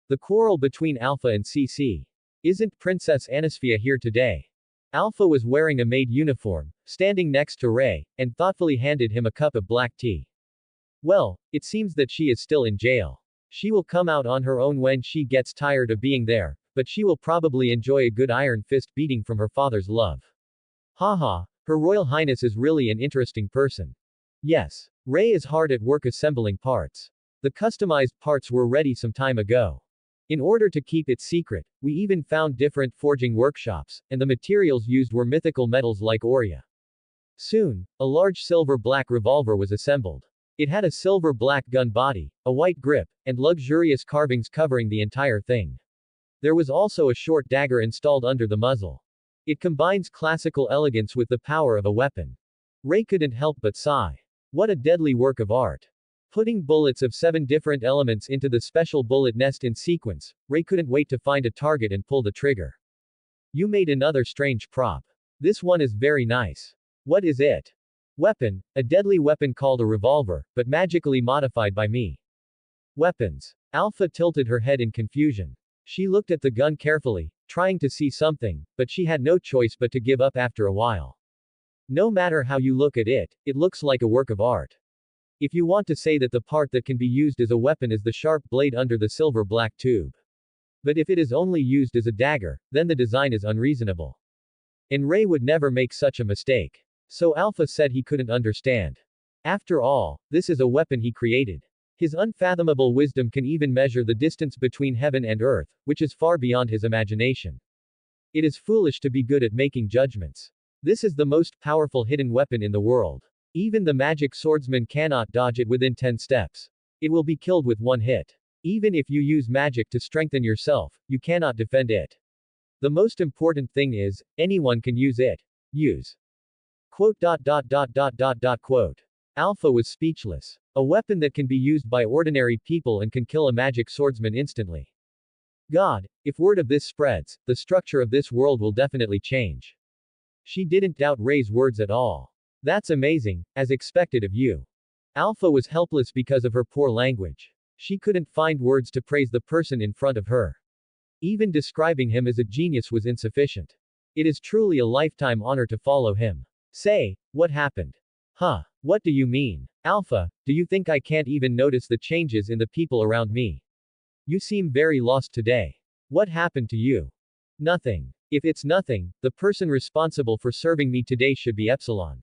The quarrel between Alpha and CC. Isn't Princess Anisfia here today? Alpha was wearing a maid uniform, standing next to Rei, and thoughtfully handed him a cup of black tea. Well, it seems that she is still in jail. She will come out on her own when she gets tired of being there, but she will probably enjoy a good iron fist beating from her father's love. Haha, Her Royal Highness is really an interesting person. Yes. Rei is hard at work assembling parts. The customized parts were ready some time ago. In order to keep it secret, we even found different forging workshops, and the materials used were mythical metals like Auria. Soon, a large silver-black revolver was assembled. It had a silver-black gun body, a white grip, and luxurious carvings covering the entire thing. There was also a short dagger installed under the muzzle. It combines classical elegance with the power of a weapon. Rei couldn't help but sigh. What a deadly work of art. Putting bullets of 7 different elements into the special bullet nest in sequence, Rei couldn't wait to find a target and pull the trigger. You made another strange prop. This one is very nice. What is it? Weapon, a deadly weapon called a revolver, but magically modified by me. Weapons. Alpha tilted her head in confusion. She looked at the gun carefully, trying to see something, but she had no choice but to give up after a while. No matter how you look at it, it looks like a work of art. If you want to say that the part that can be used as a weapon is the sharp blade under the silver-black tube. But if it is only used as a dagger, then the design is unreasonable. And Rei would never make such a mistake. So Alpha said he couldn't understand. After all, this is a weapon he created. His unfathomable wisdom can even measure the distance between heaven and earth, which is far beyond his imagination. It is foolish to be good at making judgments. This is the most powerful hidden weapon in the world. Even the magic swordsman cannot dodge it within 10 steps. It will be killed with one hit. Even if you use magic to strengthen yourself, you cannot defend it. The most important thing is, anyone can use it. Use. Quote. Alpha was speechless. A weapon that can be used by ordinary people and can kill a magic swordsman instantly. God, if word of this spreads, the structure of this world will definitely change. She didn't doubt Rei's words at all. That's amazing, as expected of you. Alpha was helpless because of her poor language. She couldn't find words to praise the person in front of her. Even describing him as a genius was insufficient. It is truly a lifetime honor to follow him. Say, what happened? Huh, what do you mean? Alpha, do you think I can't even notice the changes in the people around me? You seem very lost today. What happened to you? Nothing. If it's nothing, the person responsible for serving me today should be Epsilon.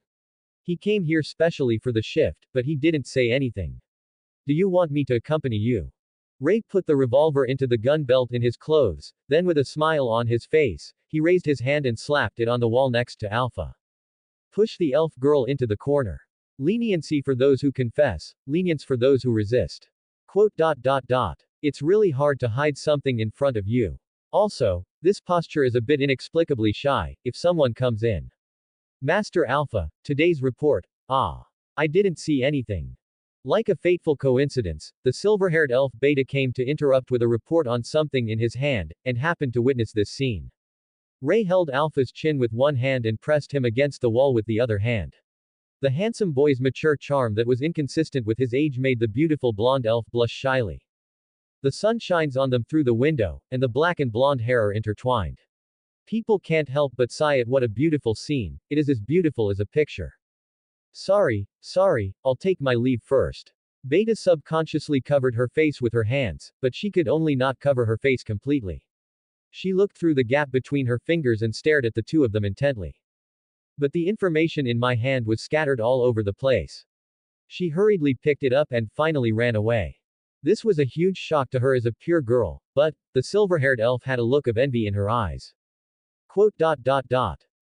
He came here specially for the shift, but he didn't say anything. Do you want me to accompany you? Rei put the revolver into the gun belt in his clothes, then with a smile on his face, he raised his hand and slapped it on the wall next to Alpha. Push the elf girl into the corner. Leniency for those who confess, lenience for those who resist. Quote. It's really hard to hide something in front of you. Also, this posture is a bit inexplicably shy, if someone comes in. Master Alpha, today's report. I didn't see anything. Like a fateful coincidence, the silver-haired elf Beta came to interrupt with a report on something in his hand, and happened to witness this scene. Rei held Alpha's chin with one hand and pressed him against the wall with the other hand. The handsome boy's mature charm that was inconsistent with his age made the beautiful blonde elf blush shyly. The sun shines on them through the window, and the black and blonde hair are intertwined. People can't help but sigh at what a beautiful scene. It is as beautiful as a picture. Sorry, I'll take my leave first. Beta subconsciously covered her face with her hands, but she could only not cover her face completely. She looked through the gap between her fingers and stared at the two of them intently. But the information in my hand was scattered all over the place. She hurriedly picked it up and finally ran away. This was a huge shock to her as a pure girl, but, the silver-haired elf had a look of envy in her eyes. Quote.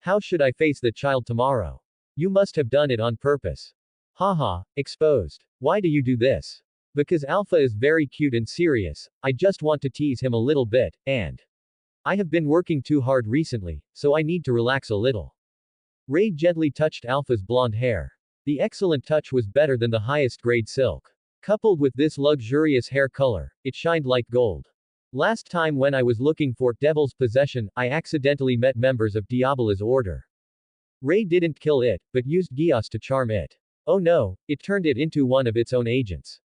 How should I face the child tomorrow? You must have done it on purpose. Haha, exposed. Why do you do this? Because Alpha is very cute and serious, I just want to tease him a little bit, and I have been working too hard recently, so I need to relax a little. Rei gently touched Alpha's blonde hair. The excellent touch was better than the highest grade silk. Coupled with this luxurious hair color, it shined like gold. Last time when I was looking for Devil's Possession, I accidentally met members of Diabola's order. Rei didn't kill it, but used Gios to charm it. Oh no, it turned it into one of its own agents.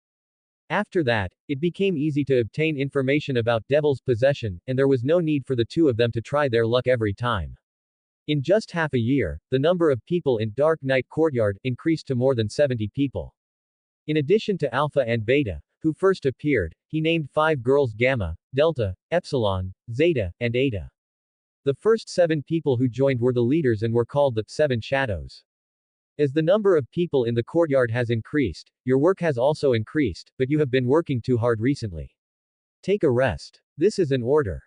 After that, it became easy to obtain information about Devil's possession, and there was no need for the two of them to try their luck every time. In just half a year, the number of people in Dark Knight Courtyard increased to more than 70 people. In addition to Alpha and Beta, who first appeared, he named 5 girls Gamma, Delta, Epsilon, Zeta, and Eta. The first 7 people who joined were the leaders and were called the 7 Shadows. As the number of people in the courtyard has increased, your work has also increased, but you have been working too hard recently. Take a rest. This is an order.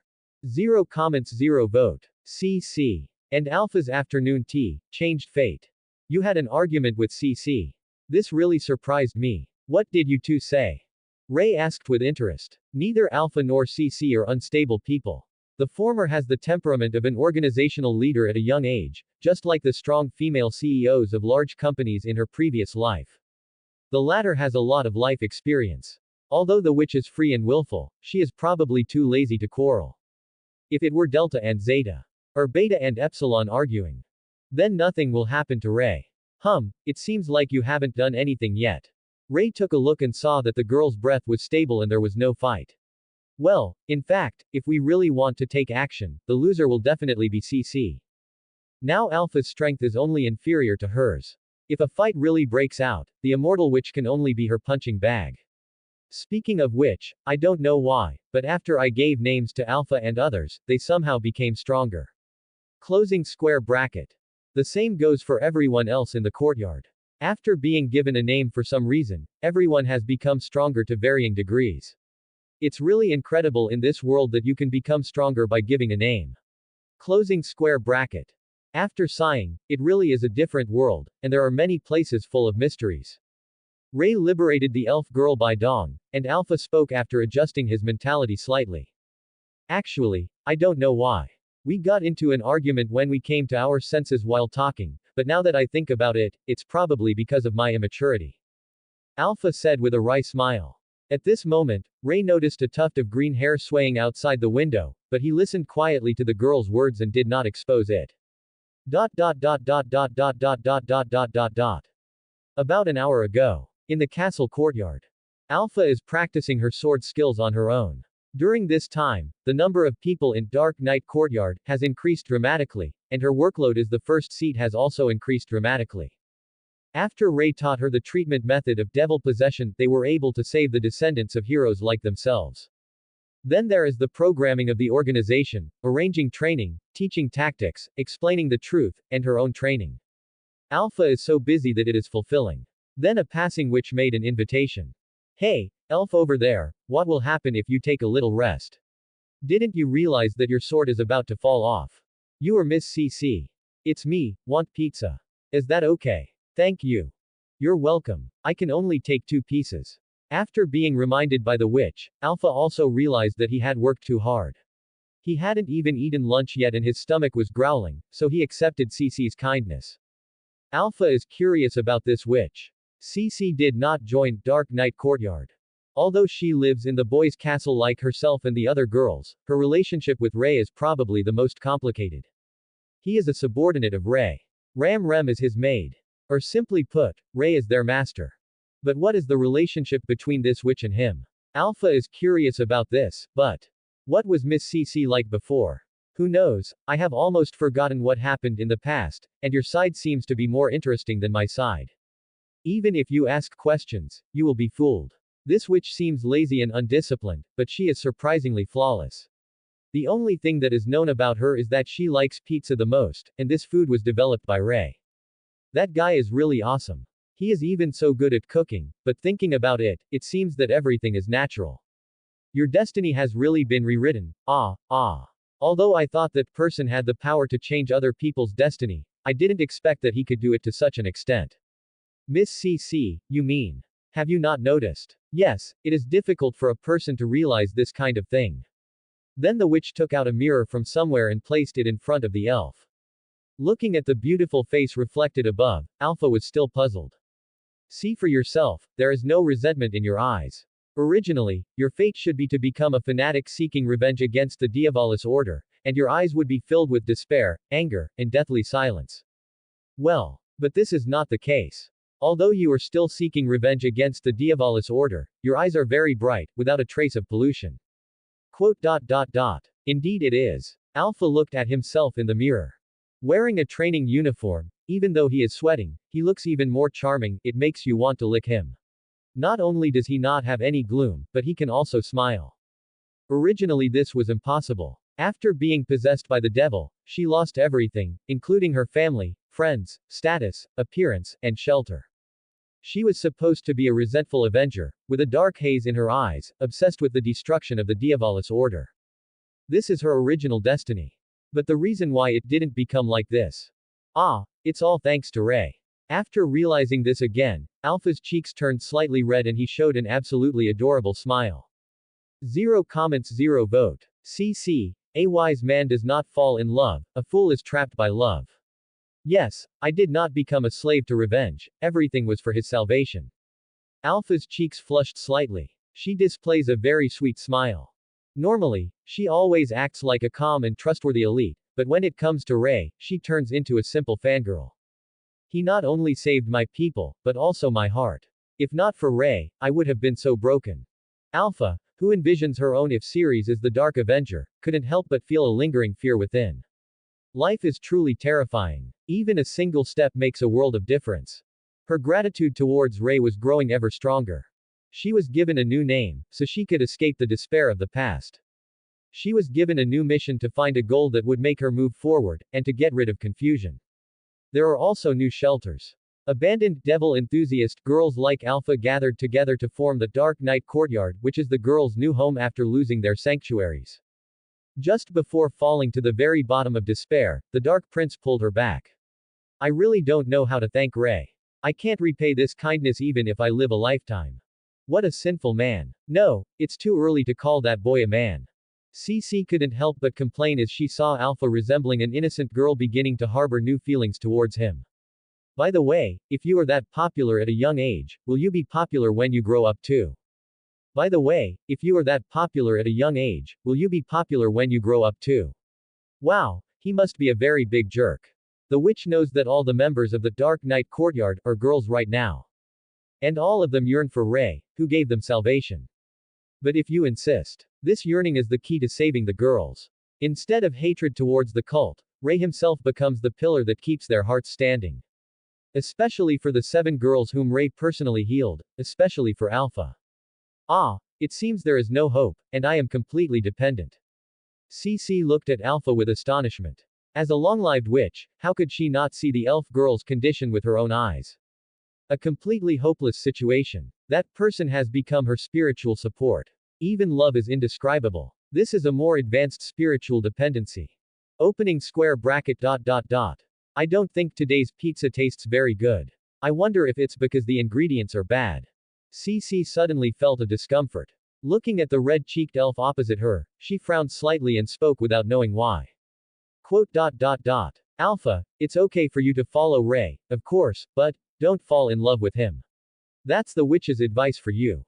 0 comments 0 vote. CC. And Alpha's afternoon tea changed fate. You had an argument with CC. This really surprised me. What did you two say? Rei asked with interest. Neither Alpha nor CC are unstable people. The former has the temperament of an organizational leader at a young age, just like the strong female CEOs of large companies in her previous life. The latter has a lot of life experience. Although the witch is free and willful, she is probably too lazy to quarrel. If it were Delta and Zeta, or Beta and Epsilon arguing, then nothing will happen to Rei. It seems like you haven't done anything yet. Rei took a look and saw that the girl's breath was stable and there was no fight. Well, in fact, if we really want to take action, the loser will definitely be CC. Now Alpha's strength is only inferior to hers. If a fight really breaks out, the immortal witch can only be her punching bag. Speaking of which, I don't know why, but after I gave names to Alpha and others, they somehow became stronger. Closing square bracket. The same goes for everyone else in the courtyard. After being given a name for some reason, everyone has become stronger to varying degrees. It's really incredible in this world that you can become stronger by giving a name. Closing square bracket. After sighing, it really is a different world, and there are many places full of mysteries. Rei liberated the elf girl by dawn, and Alpha spoke after adjusting his mentality slightly. Actually, I don't know why. We got into an argument when we came to our senses while talking, but now that I think about it, it's probably because of my immaturity. Alpha said with a wry smile. At this moment, Rei noticed a tuft of green hair swaying outside the window, but he listened quietly to the girl's words and did not expose it. About an hour ago. In the castle courtyard. Alpha is practicing her sword skills on her own. During this time, the number of people in Dark Knight Courtyard has increased dramatically, and her workload as the first seat has also increased dramatically. After Rei taught her the treatment method of devil possession, they were able to save the descendants of heroes like themselves. Then there is the programming of the organization, arranging training, teaching tactics, explaining the truth, and her own training. Alpha is so busy that it is fulfilling. Then a passing witch made an invitation. Hey, elf over there, what will happen if you take a little rest? Didn't you realize that your sword is about to fall off? You are Miss CC. It's me, want pizza. Is that okay? Thank you. You're welcome. I can only take 2 pieces. After being reminded by the witch, Alpha also realized that he had worked too hard. He hadn't even eaten lunch yet and his stomach was growling, so he accepted CC's kindness. Alpha is curious about this witch. CC did not join Dark Knight Courtyard. Although she lives in the boys' castle like herself and the other girls, her relationship with Rei is probably the most complicated. He is a subordinate of Rei. Ram Rem is his maid. Or simply put, Rei is their master. But what is the relationship between this witch and him? Alpha is curious about this, but what was Miss CC like before? Who knows, I have almost forgotten what happened in the past, and your side seems to be more interesting than my side. Even if you ask questions, you will be fooled. This witch seems lazy and undisciplined, but she is surprisingly flawless. The only thing that is known about her is that she likes pizza the most, and this food was developed by Rei. That guy is really awesome. He is even so good at cooking, but thinking about it, it seems that everything is natural. Your destiny has really been rewritten. Although I thought that person had the power to change other people's destiny, I didn't expect that he could do it to such an extent. Miss CC, you mean? Have you not noticed? Yes, it is difficult for a person to realize this kind of thing. Then the witch took out a mirror from somewhere and placed it in front of the elf. Looking at the beautiful face reflected above, Alpha was still puzzled. See for yourself, there is no resentment in your eyes. Originally, your fate should be to become a fanatic seeking revenge against the Diabolus order, and your eyes would be filled with despair, anger, and deathly silence. Well, but this is not the case. Although you are still seeking revenge against the Diabolus order, your eyes are very bright, without a trace of pollution. Quote. Indeed it is. Alpha looked at himself in the mirror. Wearing a training uniform, even though he is sweating, he looks even more charming, it makes you want to lick him. Not only does he not have any gloom, but he can also smile. Originally this was impossible. After being possessed by the devil, she lost everything, including her family, friends, status, appearance, and shelter. She was supposed to be a resentful avenger, with a dark haze in her eyes, obsessed with the destruction of the Diabolus order. This is her original destiny. But the reason why it didn't become like this. It's all thanks to Rei. After realizing this again, Alpha's cheeks turned slightly red and he showed an absolutely adorable smile. 0 comments 0 vote. CC, a wise man does not fall in love, a fool is trapped by love. Yes, I did not become a slave to revenge, everything was for his salvation. Alpha's cheeks flushed slightly. She displays a very sweet smile. Normally, she always acts like a calm and trustworthy elite, but when it comes to Rei, she turns into a simple fangirl. He not only saved my people, but also my heart. If not for Rei, I would have been so broken. Alpha, who envisions her own if series as the Dark Avenger, couldn't help but feel a lingering fear within. Life is truly terrifying. Even a single step makes a world of difference. Her gratitude towards Rei was growing ever stronger. She was given a new name, so she could escape the despair of the past. She was given a new mission to find a goal that would make her move forward, and to get rid of confusion. There are also new shelters. Abandoned devil enthusiast girls like Alpha gathered together to form the Dark Knight Courtyard, which is the girls' new home after losing their sanctuaries. Just before falling to the very bottom of despair, the Dark Prince pulled her back. I really don't know how to thank Rei. I can't repay this kindness even if I live a lifetime. What a sinful man. No, it's too early to call that boy a man. CC couldn't help but complain as she saw Alpha resembling an innocent girl beginning to harbor new feelings towards him. By the way, if you are that popular at a young age, will you be popular when you grow up too? By the way, if you are that popular at a young age, will you be popular when you grow up too? Wow, he must be a very big jerk. The witch knows that all the members of the Dark Knight Courtyard are girls right now. And all of them yearn for Rei, who gave them salvation. But if you insist, this yearning is the key to saving the girls. Instead of hatred towards the cult, Rei himself becomes the pillar that keeps their hearts standing. Especially for the 7 girls whom Rei personally healed, especially for Alpha. It seems there is no hope, and I am completely dependent. CC looked at Alpha with astonishment. As a long-lived witch, how could she not see the elf girl's condition with her own eyes? A completely hopeless situation. That person has become her spiritual support. Even love is indescribable. This is a more advanced spiritual dependency. Opening square bracket. I don't think today's pizza tastes very good. I wonder if it's because the ingredients are bad. CC suddenly felt a discomfort. Looking at the red-cheeked elf opposite her, she frowned slightly and spoke without knowing why. Quote. Alpha, it's okay for you to follow Rei, of course, but don't fall in love with him. That's the witch's advice for you.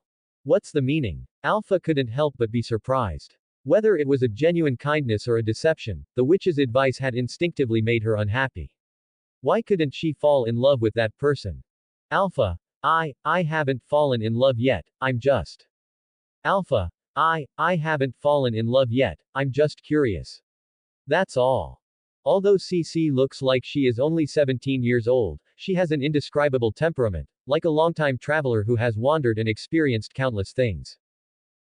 What's the meaning? Alpha couldn't help but be surprised. Whether it was a genuine kindness or a deception, the witch's advice had instinctively made her unhappy. Why couldn't she fall in love with that person? Alpha, I haven't fallen in love yet, I'm just. Alpha, I haven't fallen in love yet, I'm just curious. That's all. Although CC looks like she is only 17 years old, she has an indescribable temperament, like a longtime traveler who has wandered and experienced countless things.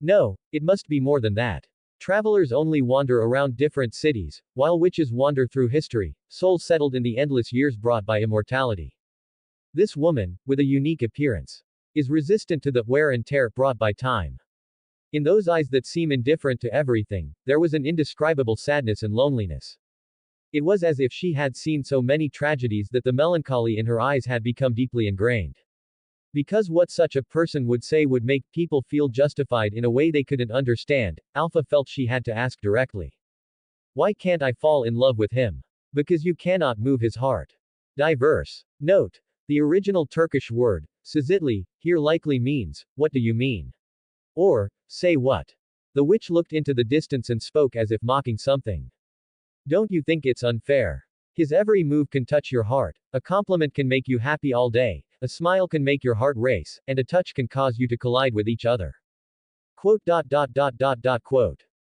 No, it must be more than that. Travelers only wander around different cities, while witches wander through history, souls settled in the endless years brought by immortality. This woman, with a unique appearance, is resistant to the wear and tear brought by time. In those eyes that seem indifferent to everything, there was an indescribable sadness and loneliness. It was as if she had seen so many tragedies that the melancholy in her eyes had become deeply ingrained. Because what such a person would say would make people feel justified in a way they couldn't understand, Alpha felt she had to ask directly. Why can't I fall in love with him? Because you cannot move his heart. Diverse. Note. The original Turkish word, sizitli, here likely means, what do you mean? Or, say what? The witch looked into the distance and spoke as if mocking something. Don't you think it's unfair? His every move can touch your heart, a compliment can make you happy all day, A smile can make your heart race, and a touch can cause you to collide with each other. Quote.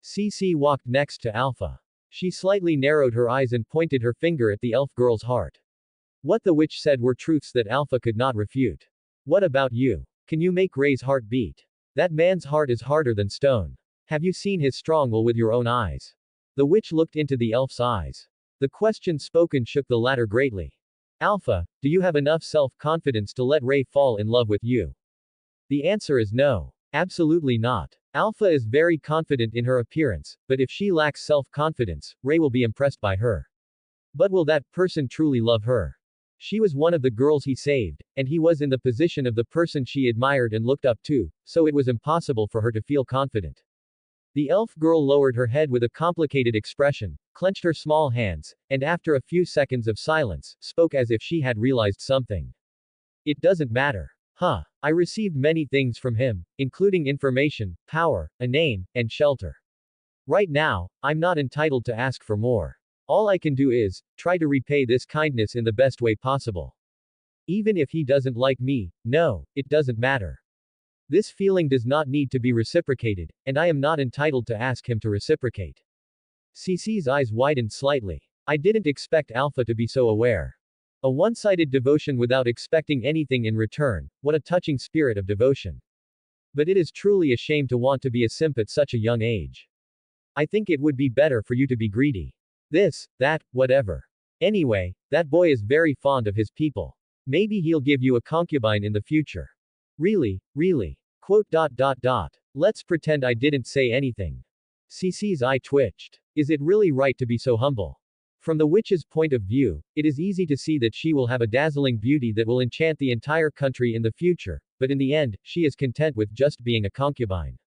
CC walked next to Alpha. She slightly narrowed her eyes and pointed her finger at the elf girl's heart. What the witch said were truths that Alpha could not refute. What about you? Can you make Rei's heart beat? That man's heart is harder than stone. Have you seen his strong will with your own eyes? The witch looked into the elf's eyes. The question spoken shook the latter greatly. Alpha, do you have enough self-confidence to let Rei fall in love with you? The answer is no. Absolutely not. Alpha is very confident in her appearance, but if she lacks self-confidence, Rei will be impressed by her. But will that person truly love her? She was one of the girls he saved, and he was in the position of the person she admired and looked up to, so it was impossible for her to feel confident. The elf girl lowered her head with a complicated expression, clenched her small hands, and after a few seconds of silence, spoke as if she had realized something. It doesn't matter. I received many things from him, including information, power, a name, and shelter. Right now, I'm not entitled to ask for more. All I can do is, try to repay this kindness in the best way possible. Even if he doesn't like me, no, it doesn't matter. This feeling does not need to be reciprocated, and I am not entitled to ask him to reciprocate. CC's eyes widened slightly. I didn't expect Alpha to be so aware. A one-sided devotion without expecting anything in return, what a touching spirit of devotion. But it is truly a shame to want to be a simp at such a young age. I think it would be better for you to be greedy. This, that, whatever. Anyway, that boy is very fond of his people. Maybe he'll give you a concubine in the future. Really. Let's pretend I didn't say anything. CC's eye twitched. Is it really right to be so humble? From the witch's point of view, it is easy to see that she will have a dazzling beauty that will enchant the entire country in the future, but in the end, she is content with just being a concubine.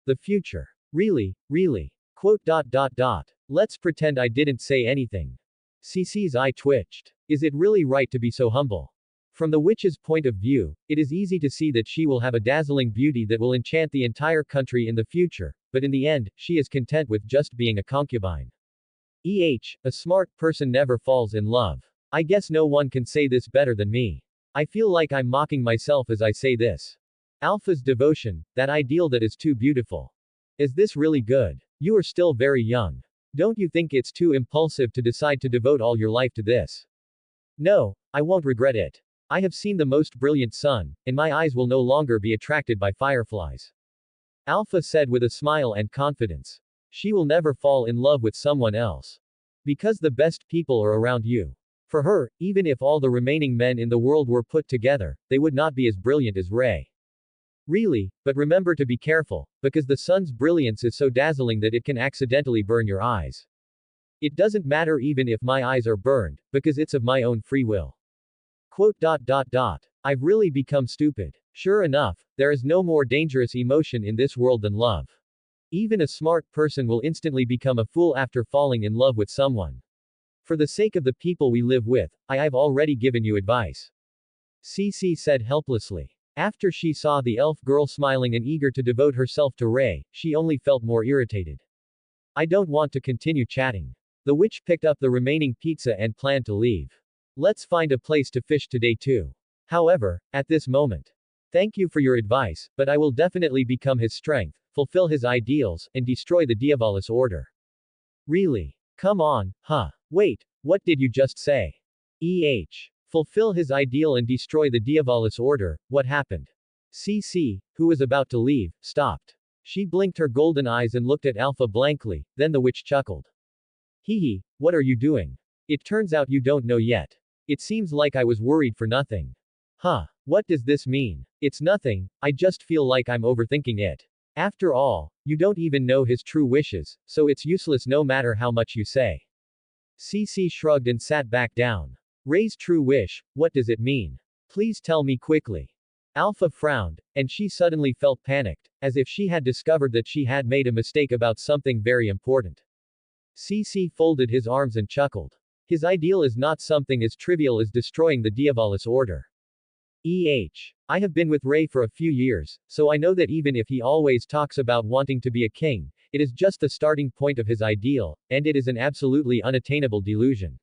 The future. Really. Let's pretend I didn't say anything. CC's eye twitched. Is it really right to be so humble? From the witch's point of view, it is easy to see that she will have a dazzling beauty that will enchant the entire country in the future, but in the end, she is content with just being a concubine. A smart person never falls in love. I guess no one can say this better than me. I feel like I'm mocking myself as I say this. Alpha's devotion, that ideal that is too beautiful. Is this really good? You are still very young. Don't you think it's too impulsive to decide to devote all your life to this? No, I won't regret it. I have seen the most brilliant sun, and my eyes will no longer be attracted by fireflies. Alpha said with a smile and confidence. She will never fall in love with someone else. Because the best people are around you. For her, even if all the remaining men in the world were put together, they would not be as brilliant as Rei. Really, but remember to be careful, because the sun's brilliance is so dazzling that it can accidentally burn your eyes. It doesn't matter even if my eyes are burned, because it's of my own free will. I've really become stupid. Sure enough, there is no more dangerous emotion in this world than love. Even a smart person will instantly become a fool after falling in love with someone. For the sake of the people we live with, I've already given you advice. CC said helplessly. After she saw the elf girl smiling and eager to devote herself to Rei, she only felt more irritated. I don't want to continue chatting. The witch picked up the remaining pizza and planned to leave. Let's find a place to fish today too. However, at this moment. Thank you for your advice, but I will definitely become his strength, fulfill his ideals, and destroy the Diabolus order. Really? Come on, Wait, what did you just say? Fulfill his ideal and destroy the Diabolus order, what happened? CC, who was about to leave, stopped. She blinked her golden eyes and looked at Alpha blankly, then the witch chuckled. What are you doing? It turns out you don't know yet. It seems like I was worried for nothing. What does this mean? It's nothing, I just feel like I'm overthinking it. After all, you don't even know his true wishes, so it's useless no matter how much you say. CC shrugged and sat back down. Rei's true wish, what does it mean? Please tell me quickly. Alpha frowned, and she suddenly felt panicked, as if she had discovered that she had made a mistake about something very important. CC folded his arms and chuckled. His ideal is not something as trivial as destroying the Diabolus order. I have been with Rei for a few years, so I know that even if he always talks about wanting to be a king, it is just the starting point of his ideal, and it is an absolutely unattainable delusion.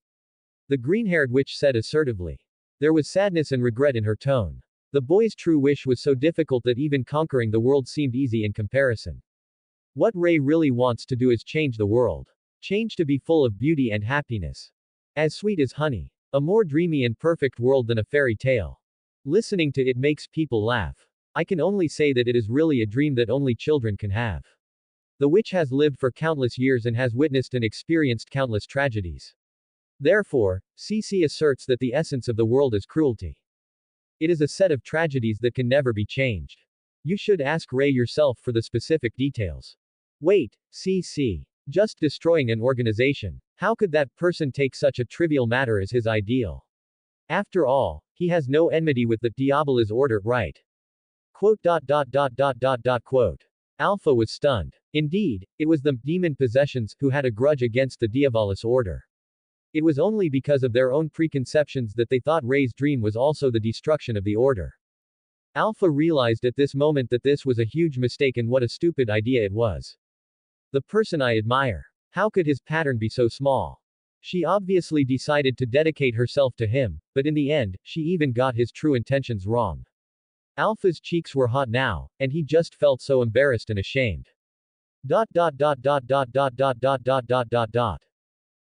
The green-haired witch said assertively. There was sadness and regret in her tone. The boy's true wish was so difficult that even conquering the world seemed easy in comparison. What Rei really wants to do is change the world. Change to be full of beauty and happiness. As sweet as honey. A more dreamy and perfect world than a fairy tale. Listening to it makes people laugh. I can only say that it is really a dream that only children can have. The witch has lived for countless years and has witnessed and experienced countless tragedies. Therefore, CC asserts that the essence of the world is cruelty. It is a set of tragedies that can never be changed. You should ask Rei yourself for the specific details. Wait, CC. Just destroying an organization. How could that person take such a trivial matter as his ideal? After all, he has no enmity with the Diabol's order, right? Quote. Quote. Alpha was stunned. Indeed, it was the demon possessions who had a grudge against the Diabol's order. It was only because of their own preconceptions that they thought Rei's dream was also the destruction of the order. Alpha realized at this moment that this was a huge mistake and what a stupid idea it was. The person I admire. How could his pattern be so small? She obviously decided to dedicate herself to him, but in the end, she even got his true intentions wrong. Alpha's cheeks were hot now, and he just felt so embarrassed and ashamed.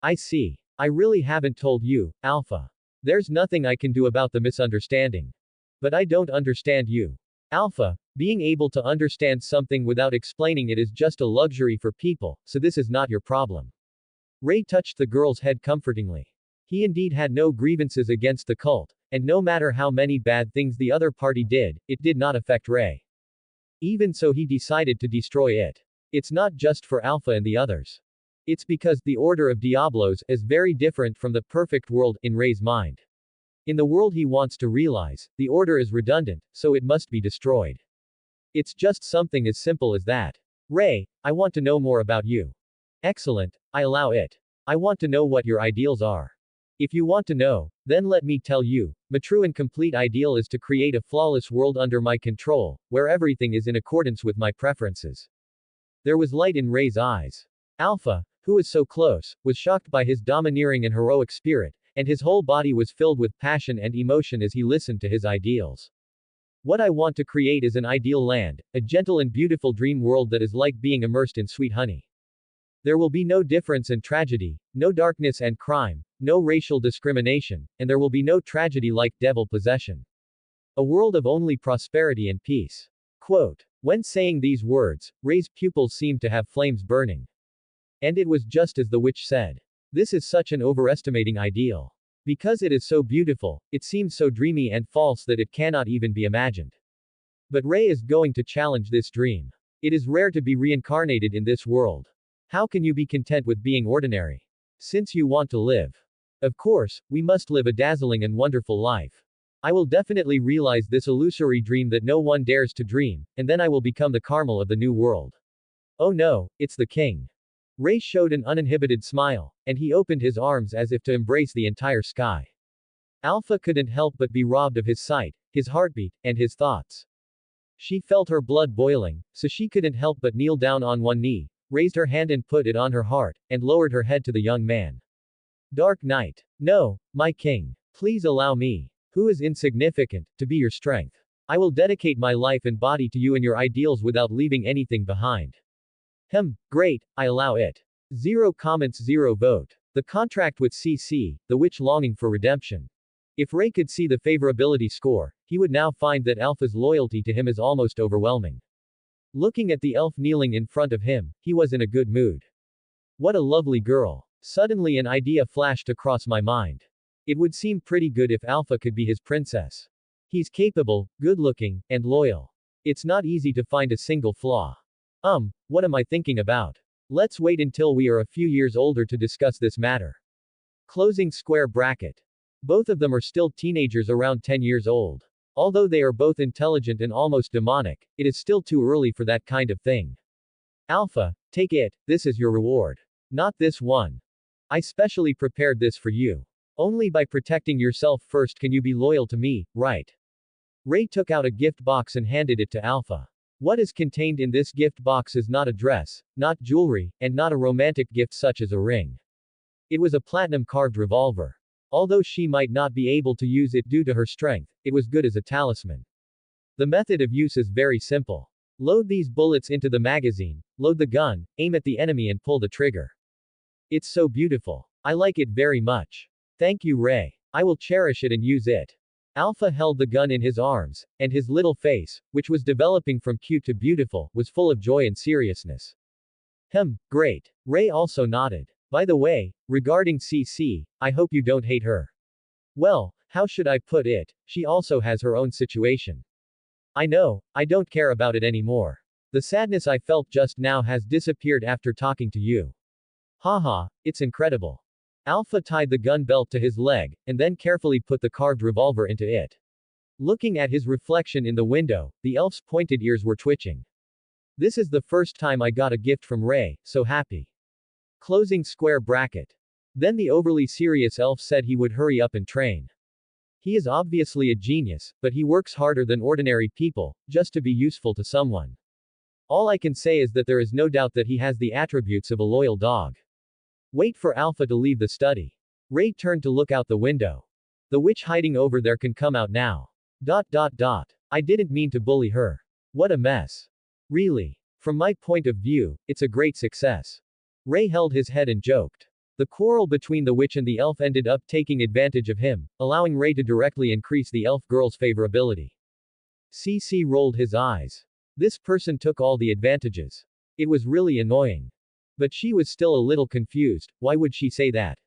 I see. I really haven't told you, Alpha. There's nothing I can do about the misunderstanding. But I don't understand you. Alpha, being able to understand something without explaining it is just a luxury for people, so this is not your problem. Rei touched the girl's head comfortingly. He indeed had no grievances against the cult, and no matter how many bad things the other party did, it did not affect Rei. Even so, he decided to destroy it. It's not just for Alpha and the others. It's because the Order of Diablos is very different from the perfect world in Rei's mind. In the world he wants to realize, the order is redundant, so it must be destroyed. It's just something as simple as that. Rei, I want to know more about you. Excellent, I allow it. I want to know what your ideals are. If you want to know, then let me tell you, my true and complete ideal is to create a flawless world under my control, where everything is in accordance with my preferences. There was light in Rei's eyes. Alpha, who was so close, was shocked by his domineering and heroic spirit, and his whole body was filled with passion and emotion as he listened to his ideals. What I want to create is an ideal land, a gentle and beautiful dream world that is like being immersed in sweet honey. There will be no difference and tragedy, no darkness and crime, no racial discrimination, and there will be no tragedy like devil possession. A world of only prosperity and peace. Quote. When saying these words, Rei's pupils seemed to have flames burning. And it was just as the witch said. This is such an overestimating ideal. Because it is so beautiful, it seems so dreamy and false that it cannot even be imagined. But Rei is going to challenge this dream. It is rare to be reincarnated in this world. How can you be content with being ordinary? Since you want to live. Of course, we must live a dazzling and wonderful life. I will definitely realize this illusory dream that no one dares to dream, and then I will become the Carmel of the new world. Oh no, it's the king. Rei showed an uninhibited smile, and he opened his arms as if to embrace the entire sky. Alpha couldn't help but be robbed of his sight, his heartbeat, and his thoughts. She felt her blood boiling, so she couldn't help but kneel down on one knee, raised her hand and put it on her heart, and lowered her head to the young man. Dark Knight. No, my king. Please allow me, who is insignificant, to be your strength. I will dedicate my life and body to you and your ideals without leaving anything behind. Great, I allow it. 0 comments 0 vote. The contract with CC, the witch longing for redemption. If Rei could see the favorability score, he would now find that Alpha's loyalty to him is almost overwhelming. Looking at the elf kneeling in front of him, he was in a good mood. What a lovely girl. Suddenly an idea flashed across my mind. It would seem pretty good if Alpha could be his princess. He's capable, good-looking, and loyal. It's not easy to find a single flaw. What am I thinking about? Let's wait until we are a few years older to discuss this matter. Closing square bracket. Both of them are still teenagers around 10 years old. Although they are both intelligent and almost demonic, it is still too early for that kind of thing. Alpha, take it, this is your reward. Not this one. I specially prepared this for you. Only by protecting yourself first can you be loyal to me, right? Rei took out a gift box and handed it to Alpha. What is contained in this gift box is not a dress, not jewelry, and not a romantic gift such as a ring. It was a platinum-carved revolver. Although she might not be able to use it due to her strength, it was good as a talisman. The method of use is very simple. Load these bullets into the magazine, load the gun, aim at the enemy and pull the trigger. It's so beautiful. I like it very much. Thank you, Rei. I will cherish it and use it. Alpha held the gun in his arms, and his little face, which was developing from cute to beautiful, was full of joy and seriousness. Great. Rei also nodded. By the way, regarding CC, I hope you don't hate her. Well, how should I put it, she also has her own situation. I know, I don't care about it anymore. The sadness I felt just now has disappeared after talking to you. Haha, it's incredible. Alpha tied the gun belt to his leg, and then carefully put the carved revolver into it. Looking at his reflection in the window, the elf's pointed ears were twitching. This is the first time I got a gift from Rei, so happy. Closing square bracket. Then the overly serious elf said he would hurry up and train. He is obviously a genius, but he works harder than ordinary people, just to be useful to someone. All I can say is that there is no doubt that he has the attributes of a loyal dog. Wait for Alpha to leave the study. Rei turned to look out the window. The witch hiding over there can come out now. I didn't mean to bully her. What a mess. Really. From my point of view, it's a great success. Rei held his head and joked. The quarrel between the witch and the elf ended up taking advantage of him, allowing Rei to directly increase the elf girl's favorability. CC rolled his eyes. This person took all the advantages. It was really annoying. But she was still a little confused. Why would she say that?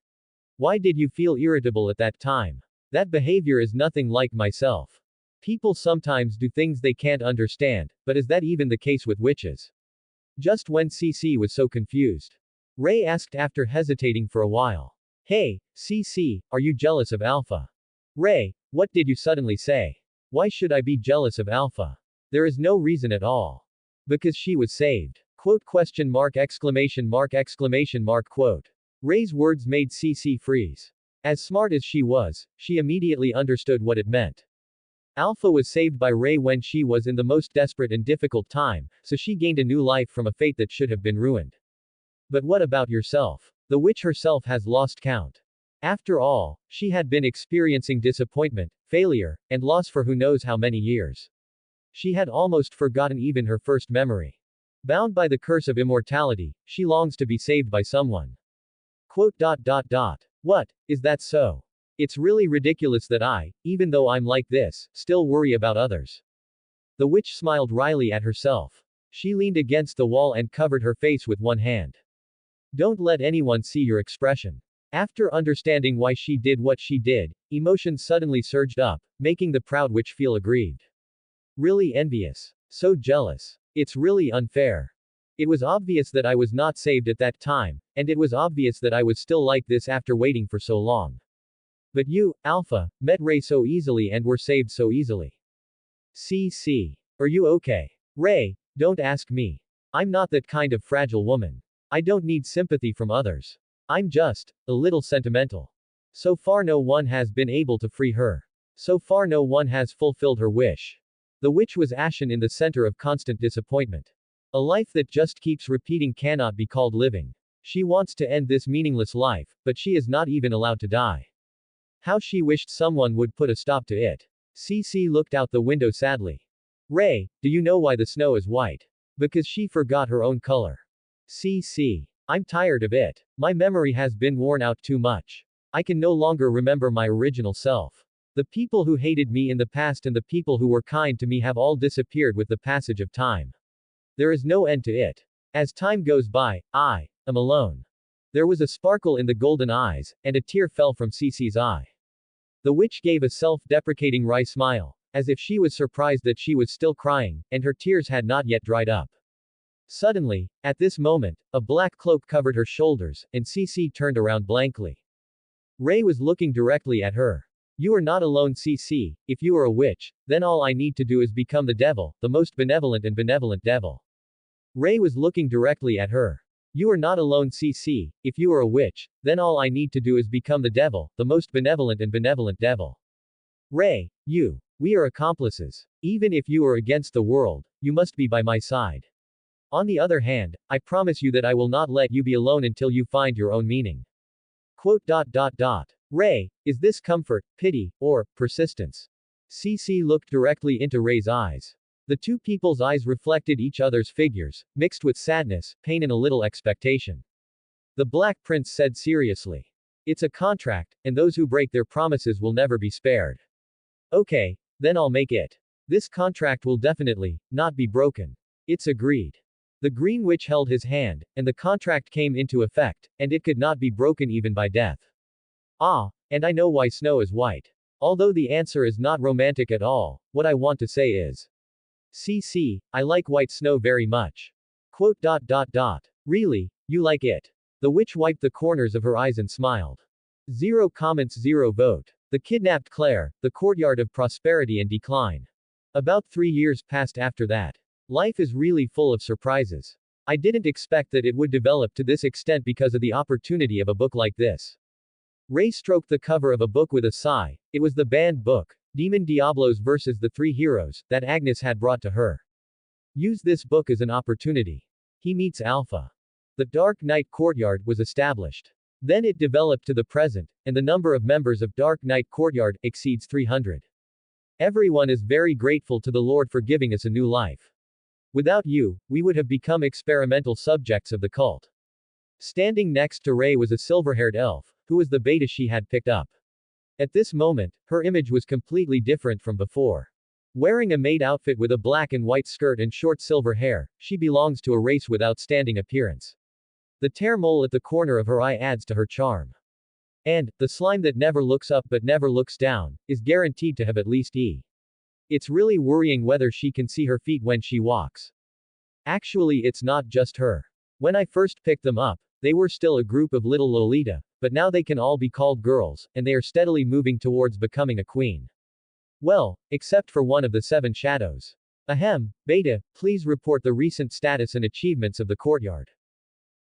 Why did you feel irritable at that time? That behavior is nothing like myself. People sometimes do things they can't understand, but is that even the case with witches? Just when CC was so confused. Rei asked after hesitating for a while. Hey, CC, are you jealous of Alpha? Rei, what did you suddenly say? Why should I be jealous of Alpha? There is no reason at all. Because she was saved. Quote question mark exclamation mark exclamation mark quote. Rei's words made CC freeze. As smart as she was, she immediately understood what it meant. Alpha was saved by Rei when she was in the most desperate and difficult time, so she gained a new life from a fate that should have been ruined. But what about yourself? The witch herself has lost count. After all, she had been experiencing disappointment, failure, and loss for who knows how many years. She had almost forgotten even her first memory. Bound by the curse of immortality, she longs to be saved by someone. Quote. What, is that so? It's really ridiculous that I, even though I'm like this, still worry about others. The witch smiled wryly at herself. She leaned against the wall and covered her face with one hand. Don't let anyone see your expression. After understanding why she did what she did, emotions suddenly surged up, making the proud witch feel aggrieved. Really envious. So jealous. It's really unfair. It was obvious that I was not saved at that time, and it was obvious that I was still like this after waiting for so long. But you, Alpha, met Rei so easily and were saved so easily. CC. Are you okay? Rei, don't ask me. I'm not that kind of fragile woman. I don't need sympathy from others. I'm just a little sentimental. So far no one has been able to free her. So far no one has fulfilled her wish. The witch was ashen in the center of constant disappointment. A life that just keeps repeating cannot be called living. She wants to end this meaningless life, but she is not even allowed to die. How she wished someone would put a stop to it. CC looked out the window sadly. Rei, do you know why the snow is white? Because she forgot her own color. CC. I'm tired of it. My memory has been worn out too much. I can no longer remember my original self. The people who hated me in the past and the people who were kind to me have all disappeared with the passage of time. There is no end to it. As time goes by, I am alone. There was a sparkle in the golden eyes, and a tear fell from CC's eye. The witch gave a self-deprecating wry smile, as if she was surprised that she was still crying, and her tears had not yet dried up. Suddenly, at this moment, a black cloak covered her shoulders, and CC turned around blankly. Rei was looking directly at her. You are not alone, CC. If you are a witch, then all I need to do is become the devil, the most benevolent and benevolent devil. Rei was looking directly at her. You are not alone, CC. If you are a witch, then all I need to do is become the devil, the most benevolent and benevolent devil. Rei, we are accomplices. Even if you are against the world, you must be by my side. On the other hand, I promise you that I will not let you be alone until you find your own meaning. Quote. Rei, is this comfort, pity, or persistence? CC looked directly into Rei's eyes. The two people's eyes reflected each other's figures, mixed with sadness, pain and a little expectation. The Black Prince said seriously. It's a contract, and those who break their promises will never be spared. Okay, then I'll make it. This contract will definitely not be broken. It's agreed. The Green Witch held his hand, and the contract came into effect, and it could not be broken even by death. Ah, and I know why snow is white. Although the answer is not romantic at all, what I want to say is. CC, I like white snow very much. Quote. Really, you like it? The witch wiped the corners of her eyes and smiled. 0 comments, 0 vote. The Kidnapped Claire, the Courtyard of Prosperity and Decline. About 3 years passed after that. Life is really full of surprises. I didn't expect that it would develop to this extent because of the opportunity of a book like this. Rei stroked the cover of a book with a sigh. It was the banned book, Demon Diablos vs. the Three Heroes, that Agnes had brought to her. Use this book as an opportunity. He meets Alpha. The Dark Knight Courtyard was established. Then it developed to the present, and the number of members of Dark Knight Courtyard exceeds 300. Everyone is very grateful to the Lord for giving us a new life. Without you, we would have become experimental subjects of the cult. Standing next to Rei was a silver-haired elf, who was the beta she had picked up. At this moment, her image was completely different from before. Wearing a maid outfit with a black and white skirt and short silver hair, she belongs to a race with outstanding appearance. The tear mole at the corner of her eye adds to her charm. And, the slime that never looks up but never looks down, is guaranteed to have at least E. It's really worrying whether she can see her feet when she walks. Actually, it's not just her. When I first picked them up, they were still a group of little Lolita, but now they can all be called girls, and they are steadily moving towards becoming a queen. Well, except for one of the 7 shadows. Ahem, Beta, please report the recent status and achievements of the courtyard.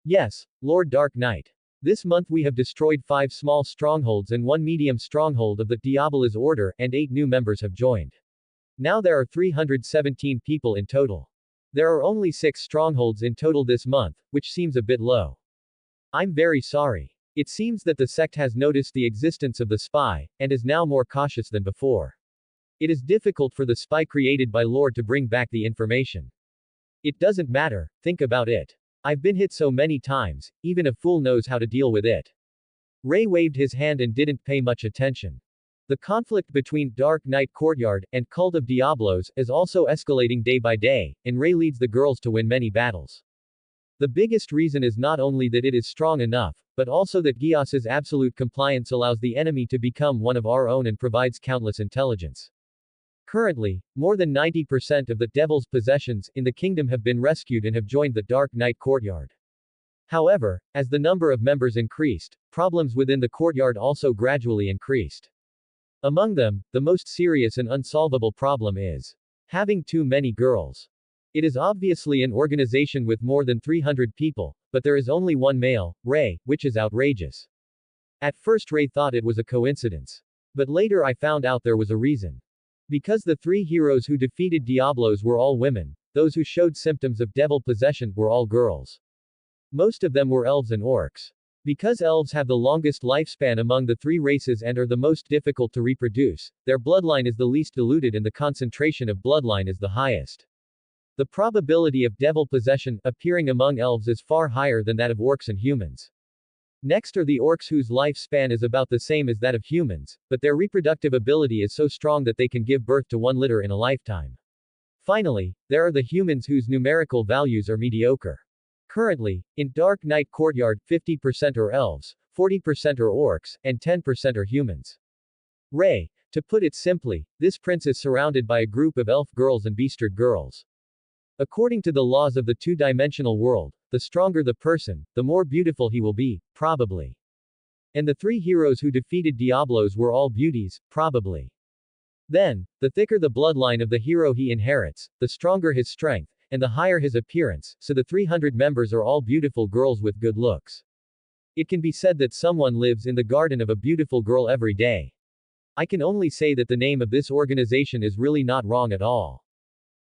Yes, Lord Dark Knight. This month we have destroyed 5 small strongholds and 1 medium stronghold of the Diabolus Order, and 8 new members have joined. Now there are 317 people in total. There are only 6 strongholds in total this month, which seems a bit low. I'm very sorry. It seems that the sect has noticed the existence of the spy, and is now more cautious than before. It is difficult for the spy created by Lord to bring back the information. It doesn't matter, think about it. I've been hit so many times, even a fool knows how to deal with it. Rei waved his hand and didn't pay much attention. The conflict between Dark Knight Courtyard and Cult of Diablos is also escalating day by day, and Rei leads the girls to win many battles. The biggest reason is not only that it is strong enough, but also that Gias's absolute compliance allows the enemy to become one of our own and provides countless intelligence. Currently, more than 90% of the devil's possessions in the kingdom have been rescued and have joined the Dark Knight Courtyard. However, as the number of members increased, problems within the courtyard also gradually increased. Among them, the most serious and unsolvable problem is having too many girls. It is obviously an organization with more than 300 people, but there is only one male, Rei, which is outrageous. At first Rei thought it was a coincidence. But later I found out there was a reason. Because the 3 heroes who defeated Diablos were all women, those who showed symptoms of devil possession were all girls. Most of them were elves and orcs. Because elves have the longest lifespan among the 3 races and are the most difficult to reproduce, their bloodline is the least diluted and the concentration of bloodline is the highest. The probability of devil possession appearing among elves is far higher than that of orcs and humans. Next are the orcs whose lifespan is about the same as that of humans, but their reproductive ability is so strong that they can give birth to 1 litter in a lifetime. Finally, there are the humans whose numerical values are mediocre. Currently, in Dark Knight Courtyard, 50% are elves, 40% are orcs, and 10% are humans. Rei, to put it simply, this prince is surrounded by a group of elf girls and beastard girls. According to the laws of the 2-dimensional world, the stronger the person, the more beautiful he will be, probably. And the 3 heroes who defeated Diablos were all beauties, probably. Then, the thicker the bloodline of the hero he inherits, the stronger his strength, and the higher his appearance, so the 300 members are all beautiful girls with good looks. It can be said that someone lives in the garden of a beautiful girl every day. I can only say that the name of this organization is really not wrong at all.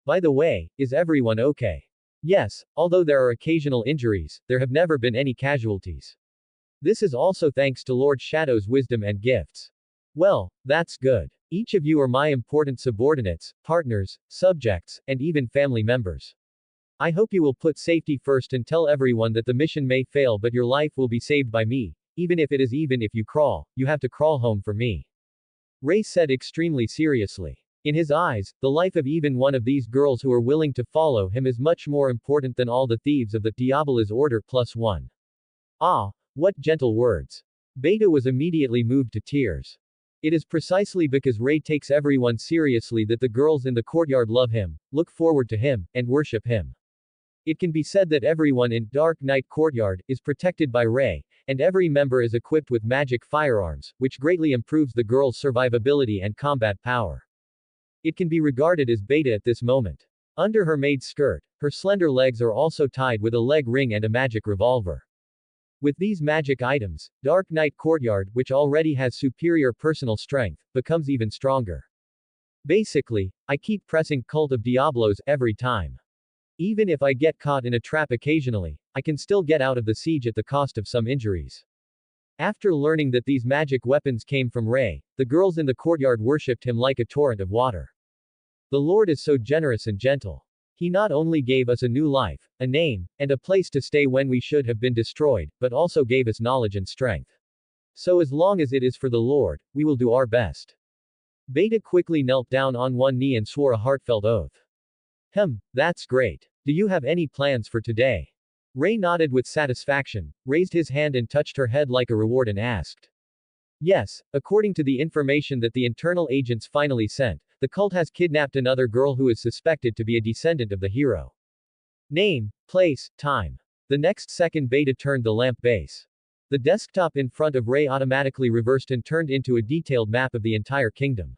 By the way, is everyone okay? Yes, although there are occasional injuries, there have never been any casualties. This is also thanks to Lord Shadow's wisdom and gifts. Well, that's good. Each of you are my important subordinates, partners, subjects, and even family members. I hope you will put safety first and tell everyone that the mission may fail but your life will be saved by me, even if you crawl, you have to crawl home for me. Rei said extremely seriously. In his eyes, the life of even one of these girls who are willing to follow him is much more important than all the thieves of the Diabola's Order +1. Ah, what gentle words. Beta was immediately moved to tears. It is precisely because Rei takes everyone seriously that the girls in the courtyard love him, look forward to him, and worship him. It can be said that everyone in Dark Knight Courtyard is protected by Rei, and every member is equipped with magic firearms, which greatly improves the girls' survivability and combat power. It can be regarded as Beta at this moment. Under her maid skirt, her slender legs are also tied with a leg ring and a magic revolver. With these magic items, Dark Knight Courtyard, which already has superior personal strength, becomes even stronger. Basically, I keep pressing Cult of Diablos every time. Even if I get caught in a trap occasionally, I can still get out of the siege at the cost of some injuries. After learning that these magic weapons came from Rei, the girls in the courtyard worshipped him like a torrent of water. The Lord is so generous and gentle. He not only gave us a new life, a name, and a place to stay when we should have been destroyed, but also gave us knowledge and strength. So as long as it is for the Lord, we will do our best. Beta quickly knelt down on one knee and swore a heartfelt oath. That's great. Do you have any plans for today? Rei nodded with satisfaction, raised his hand and touched her head like a reward and asked. Yes, according to the information that the internal agents finally sent, the cult has kidnapped another girl who is suspected to be a descendant of the hero. Name, place, time. The next second Beta turned the lamp base. The desktop in front of Rei automatically reversed and turned into a detailed map of the entire kingdom.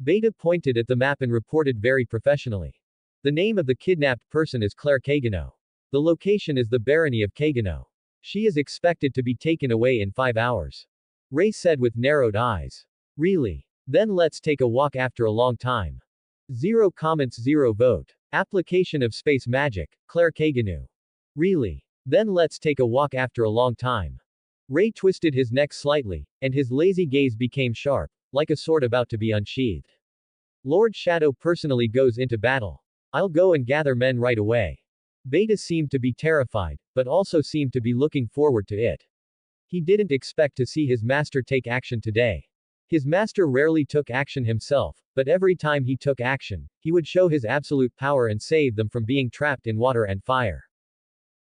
Beta pointed at the map and reported very professionally. The name of the kidnapped person is Claire Kagano. The location is the barony of Kagano. She is expected to be taken away in 5 hours. Rei said with narrowed eyes. Really? Then let's take a walk after a long time. 0 comments 0 vote. Application of space magic, Claire Kaganu. Really? Then let's take a walk after a long time. Rei twisted his neck slightly, and his lazy gaze became sharp, like a sword about to be unsheathed. Lord Shadow personally goes into battle. I'll go and gather men right away. Beta seemed to be terrified, but also seemed to be looking forward to it. He didn't expect to see his master take action today. His master rarely took action himself, but every time he took action, he would show his absolute power and save them from being trapped in water and fire.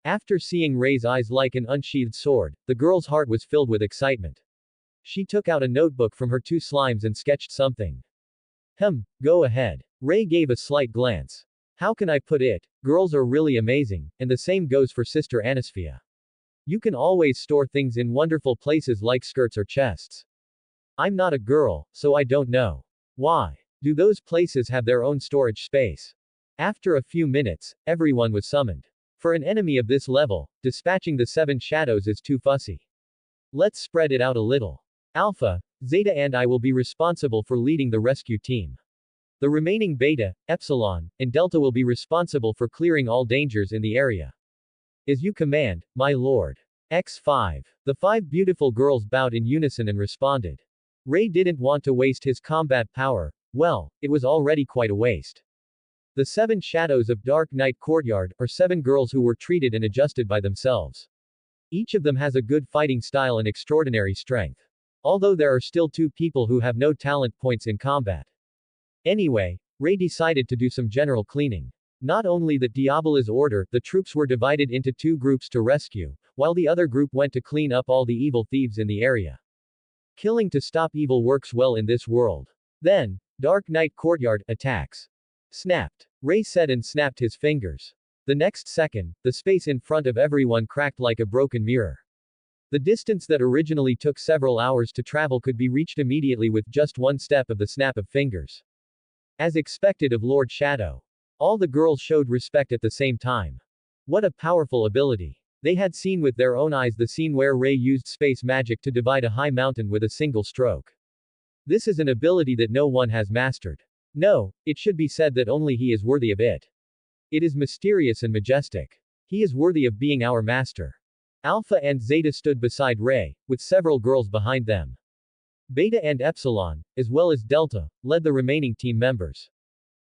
After seeing Rei's eyes like an unsheathed sword, the girl's heart was filled with excitement. She took out a notebook from her 2 slimes and sketched something. Go ahead. Rei gave a slight glance. How can I put it? Girls are really amazing, and the same goes for Sister Anisphia. You can always store things in wonderful places like skirts or chests. I'm not a girl, so I don't know. Why do those places have their own storage space? After a few minutes, everyone was summoned. For an enemy of this level, dispatching the 7 shadows is too fussy. Let's spread it out a little. Alpha, Zeta and I will be responsible for leading the rescue team. The remaining Beta, Epsilon, and Delta will be responsible for clearing all dangers in the area. As you command, my lord. X5. The 5 beautiful girls bowed in unison and responded. Rei didn't want to waste his combat power, well, it was already quite a waste. The 7 shadows of Dark Knight Courtyard are 7 girls who were treated and adjusted by themselves. Each of them has a good fighting style and extraordinary strength. Although there are still 2 people who have no talent points in combat. Anyway, Rei decided to do some general cleaning. Not only the Diabola's order, the troops were divided into 2 groups to rescue, while the other group went to clean up all the evil thieves in the area. Killing to stop evil works well in this world. Then, Dark Knight Courtyard attacks. Snapped. Rei said and snapped his fingers. The next second, the space in front of everyone cracked like a broken mirror. The distance that originally took several hours to travel could be reached immediately with just 1 step of the snap of fingers. As expected of Lord Shadow. All the girls showed respect at the same time. What a powerful ability. They had seen with their own eyes the scene where Rei used space magic to divide a high mountain with a single stroke. This is an ability that no one has mastered. No, it should be said that only he is worthy of it. It is mysterious and majestic. He is worthy of being our master. Alpha and Zeta stood beside Rei, with several girls behind them. Beta and Epsilon, as well as Delta, led the remaining team members.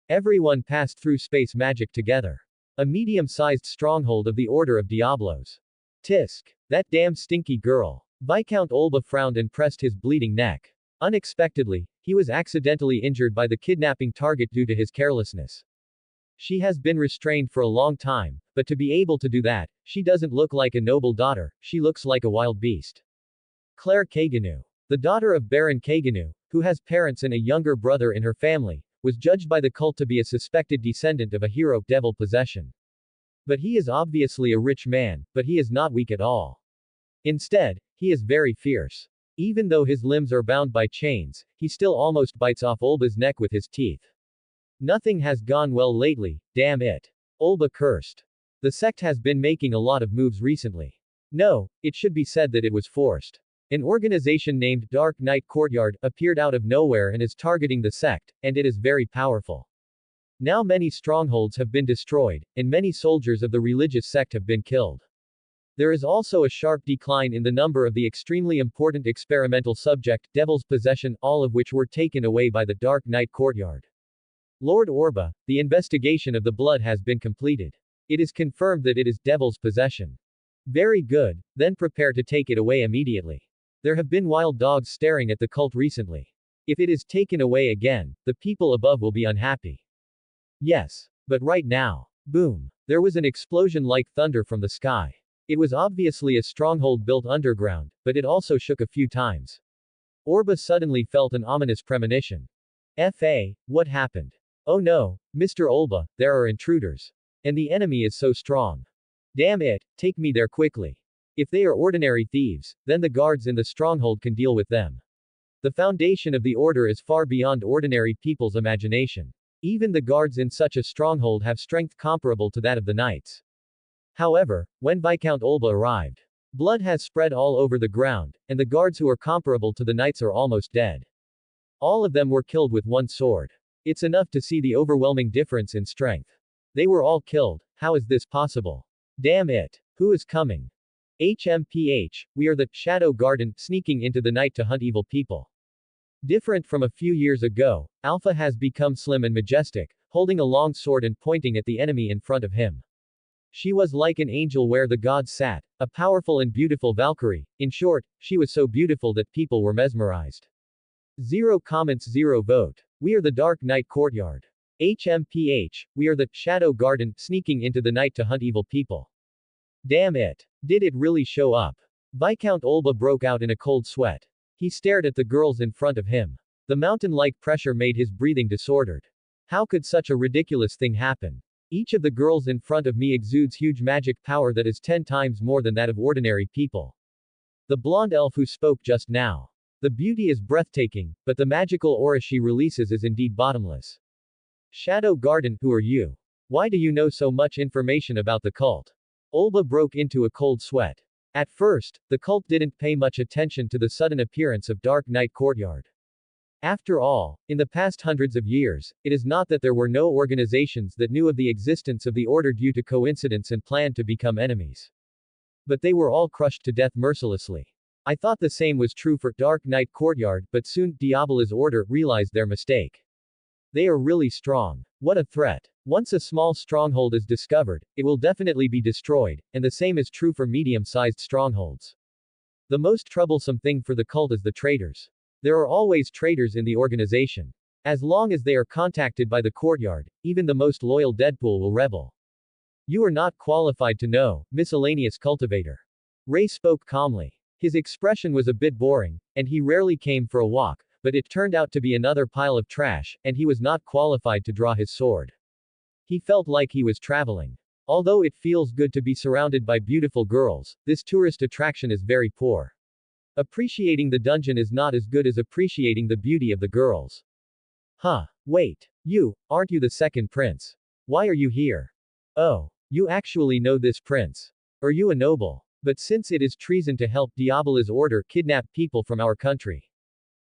Everyone passed through space magic together. A medium-sized stronghold of the Order of Diablos. Tisk. That damn stinky girl. Viscount Olba frowned and pressed his bleeding neck. Unexpectedly, he was accidentally injured by the kidnapping target due to his carelessness. She has been restrained for a long time, but to be able to do that, she doesn't look like a noble daughter, she looks like a wild beast. Claire Kaganu. The daughter of Baron Kaganu, who has parents and a younger brother in her family, was judged by the cult to be a suspected descendant of a hero devil possession. But he is obviously a rich man, but he is not weak at all. Instead, he is very fierce. Even though his limbs are bound by chains, he still almost bites off Olba's neck with his teeth. Nothing has gone well lately, damn it. Olba cursed. The sect has been making a lot of moves recently. No, it should be said that it was forced. An organization named Dark Knight Courtyard appeared out of nowhere and is targeting the sect, and it is very powerful. Now many strongholds have been destroyed, and many soldiers of the religious sect have been killed. There is also a sharp decline in the number of the extremely important experimental subject, Devil's Possession, all of which were taken away by the Dark Knight Courtyard. Lord Orba, the investigation of the blood has been completed. It is confirmed that it is Devil's Possession. Very good, then prepare to take it away immediately. There have been wild dogs staring at the cult recently. If it is taken away again, the people above will be unhappy. Yes. But right now. Boom. There was an explosion like thunder from the sky. It was obviously a stronghold built underground, but it also shook a few times. Orba suddenly felt an ominous premonition. What happened? Oh no, Mr. Olba, there are intruders. And the enemy is so strong. Damn it, take me there quickly. If they are ordinary thieves, then the guards in the stronghold can deal with them. The foundation of the order is far beyond ordinary people's imagination. Even the guards in such a stronghold have strength comparable to that of the knights. However, when Viscount Olba arrived, blood has spread all over the ground, and the guards who are comparable to the knights are almost dead. All of them were killed with one sword. It's enough to see the overwhelming difference in strength. They were all killed. How is this possible? Damn it. Who is coming? HMPH, we are the Shadow Garden, sneaking into the night to hunt evil people. Different from a few years ago, Alpha has become slim and majestic, holding a long sword and pointing at the enemy in front of him. She was like an angel where the gods sat, a powerful and beautiful Valkyrie. In short, she was so beautiful that people were mesmerized. 0 comments 0 vote. We are the Dark Knight Courtyard. HMPH, we are the Shadow Garden, sneaking into the night to hunt evil people. Damn it. Did it really show up? Viscount Olba broke out in a cold sweat. He stared at the girls in front of him. The mountain-like pressure made his breathing disordered. How could such a ridiculous thing happen? Each of the girls in front of me exudes huge magic power that is 10 times more than that of ordinary people. The blonde elf who spoke just now. The beauty is breathtaking, but the magical aura she releases is indeed bottomless. Shadow Garden, who are you? Why do you know so much information about the cult? Olba broke into a cold sweat. At first, the cult didn't pay much attention to the sudden appearance of Dark Knight Courtyard. After all, in the past hundreds of years, it is not that there were no organizations that knew of the existence of the order due to coincidence and planned to become enemies. But they were all crushed to death mercilessly. I thought the same was true for Dark Knight Courtyard, but soon Diabola's order realized their mistake. They are really strong. What a threat. Once a small stronghold is discovered, it will definitely be destroyed, and the same is true for medium-sized strongholds. The most troublesome thing for the cult is the traitors. There are always traitors in the organization. As long as they are contacted by the courtyard, even the most loyal Deadpool will rebel. You are not qualified to know, miscellaneous cultivator. Rei spoke calmly. His expression was a bit boring, and he rarely came for a walk, but it turned out to be another pile of trash, and he was not qualified to draw his sword. He felt like he was traveling. Although it feels good to be surrounded by beautiful girls, this tourist attraction is very poor. Appreciating the dungeon is not as good as appreciating the beauty of the girls. Wait. Aren't you the second prince? Why are you here? Oh. You actually know this prince. Are you a noble? But since it is treason to help Diabola's order kidnap people from our country.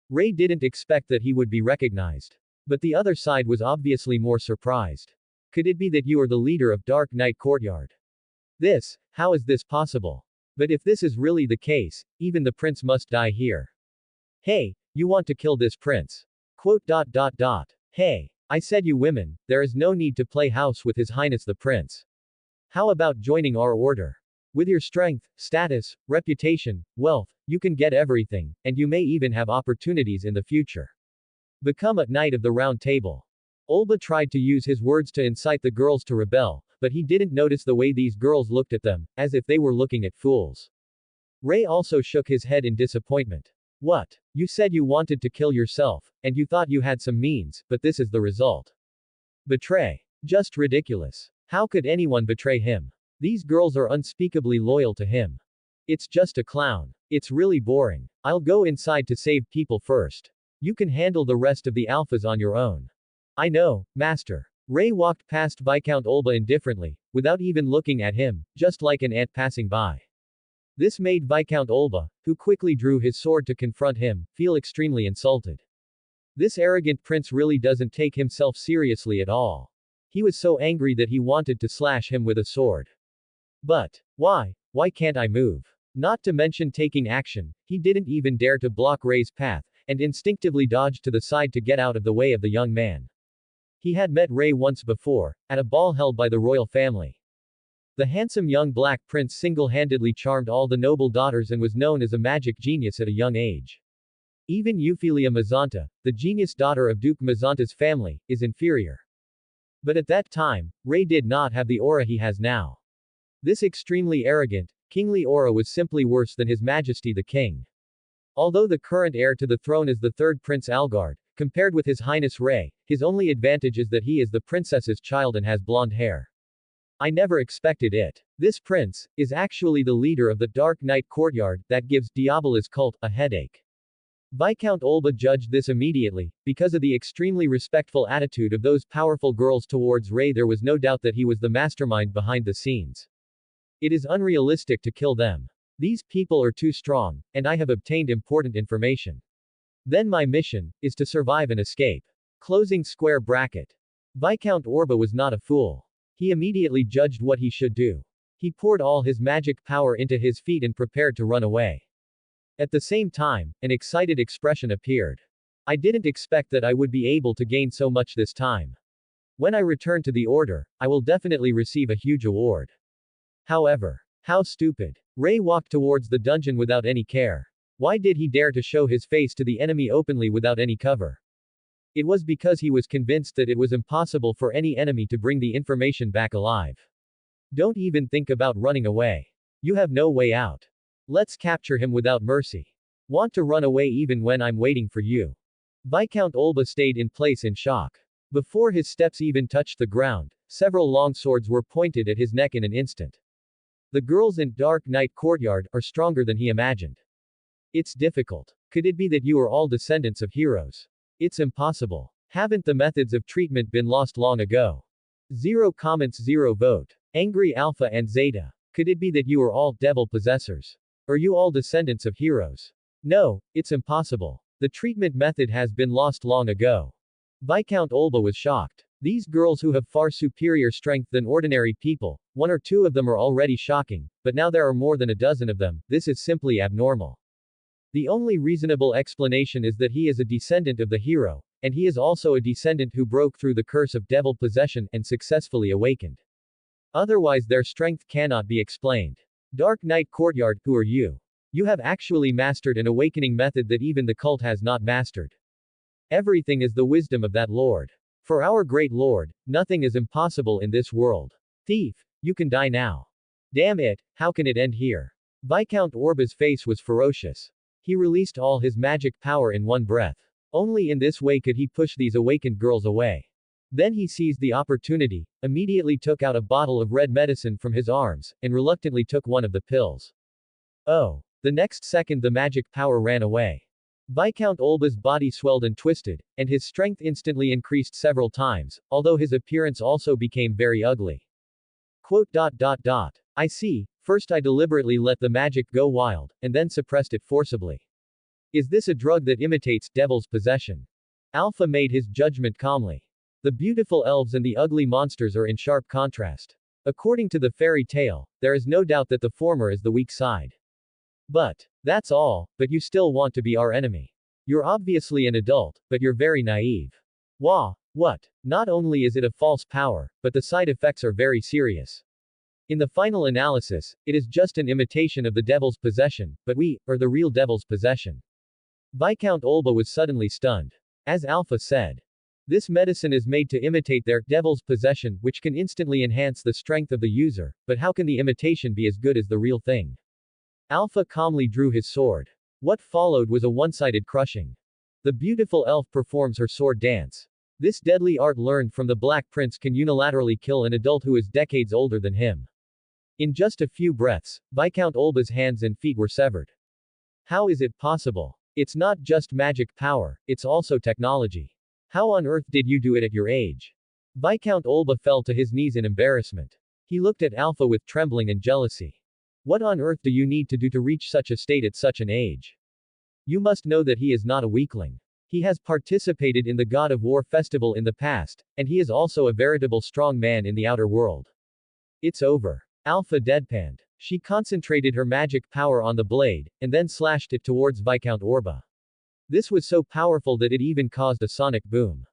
Rei didn't expect that he would be recognized. But the other side was obviously more surprised. Could it be that you are the leader of Dark Knight Courtyard? How is this possible? But if this is really the case, even the prince must die here. Hey, you want to kill this prince? Quote. Hey, I said you women, there is no need to play house with His Highness the Prince. How about joining our order? With your strength, status, reputation, wealth, you can get everything, and you may even have opportunities in the future. Become a Knight of the Round Table. Olba tried to use his words to incite the girls to rebel, but he didn't notice the way these girls looked at them, as if they were looking at fools. Rei also shook his head in disappointment. What? You said you wanted to kill yourself, and you thought you had some means, but this is the result. Betray. Just ridiculous. How could anyone betray him? These girls are unspeakably loyal to him. It's just a clown. It's really boring. I'll go inside to save people first. You can handle the rest of the alphas on your own. I know, Master. Rei walked past Viscount Olba indifferently, without even looking at him, just like an ant passing by. This made Viscount Olba, who quickly drew his sword to confront him, feel extremely insulted. This arrogant prince really doesn't take himself seriously at all. He was so angry that he wanted to slash him with a sword. But, why can't I move? Not to mention taking action, he didn't even dare to block Rei's path, and instinctively dodged to the side to get out of the way of the young man. He had met Rei once before, at a ball held by the royal family. The handsome young black prince single-handedly charmed all the noble daughters and was known as a magic genius at a young age. Even Euphilia Mazanta, the genius daughter of Duke Mazanta's family, is inferior. But at that time, Rei did not have the aura he has now. This extremely arrogant, kingly aura was simply worse than His Majesty the King. Although the current heir to the throne is the third Prince Algard, compared with His Highness Rei, his only advantage is that he is the princess's child and has blonde hair. I never expected it. This prince is actually the leader of the Dark Knight courtyard that gives Diabola's cult a headache. Viscount Olba judged this immediately. Because of the extremely respectful attitude of those powerful girls towards Rei, there was no doubt that he was the mastermind behind the scenes. It is unrealistic to kill them. These people are too strong, and I have obtained important information. Then my mission is to survive and escape. Closing square bracket. Viscount Olba was not a fool. He immediately judged what he should do. He poured all his magic power into his feet and prepared to run away. At the same time, an excited expression appeared. I didn't expect that I would be able to gain so much this time. When I return to the order, I will definitely receive a huge award. However, how stupid. Rei walked towards the dungeon without any care. Why did he dare to show his face to the enemy openly without any cover? It was because he was convinced that it was impossible for any enemy to bring the information back alive. Don't even think about running away. You have no way out. Let's capture him without mercy. Want to run away even when I'm waiting for you? Viscount Olba stayed in place in shock. Before his steps even touched the ground, several long swords were pointed at his neck in an instant. The girls in Dark Knight courtyard are stronger than he imagined. It's difficult. Could it be that you are all descendants of heroes? It's impossible. Haven't the methods of treatment been lost long ago? 0 comments 0 vote. Angry Alpha and Zeta. Could it be that you are all devil possessors? Are you all descendants of heroes? No, it's impossible. The treatment method has been lost long ago. Viscount Olba was shocked. These girls who have far superior strength than ordinary people, 1 or 2 of them are already shocking, but now there are more than a dozen of them. This is simply abnormal. The only reasonable explanation is that he is a descendant of the hero, and he is also a descendant who broke through the curse of devil possession and successfully awakened. Otherwise their strength cannot be explained. Dark Knight courtyard, who are you? You have actually mastered an awakening method that even the cult has not mastered. Everything is the wisdom of that lord. For our great lord, nothing is impossible in this world. Thief, you can die now. Damn it, how can it end here? Viscount Olba's face was ferocious. He released all his magic power in one breath. Only in this way could he push these awakened girls away. Then he seized the opportunity, immediately took out a bottle of red medicine from his arms, and reluctantly took one of the pills. Oh. The next second the magic power ran away. Viscount Olba's body swelled and twisted, and his strength instantly increased several times, although his appearance also became very ugly. Quote. I see, first I deliberately let the magic go wild, and then suppressed it forcibly. Is this a drug that imitates devil's possession? Alpha made his judgment calmly. The beautiful elves and the ugly monsters are in sharp contrast. According to the fairy tale, there is no doubt that the former is the weak side. That's all, but you still want to be our enemy. You're obviously an adult, but you're very naive. Wah, what? Not only is it a false power, but the side effects are very serious. In the final analysis, it is just an imitation of the devil's possession, but we are the real devil's possession. Viscount Olba was suddenly stunned. As Alpha said, this medicine is made to imitate their devil's possession, which can instantly enhance the strength of the user, but how can the imitation be as good as the real thing? Alpha calmly drew his sword. What followed was a one-sided crushing. The beautiful elf performs her sword dance. This deadly art learned from the Black Prince can unilaterally kill an adult who is decades older than him. In just a few breaths, Viscount Olba's hands and feet were severed. How is it possible? It's not just magic power, it's also technology. How on earth did you do it at your age? Viscount Olba fell to his knees in embarrassment. He looked at Alpha with trembling and jealousy. What on earth do you need to do to reach such a state at such an age? You must know that he is not a weakling. He has participated in the God of War festival in the past, and he is also a veritable strong man in the outer world. It's over. Alpha deadpanned. She concentrated her magic power on the blade, and then slashed it towards Viscount Olba. This was so powerful that it even caused a sonic boom.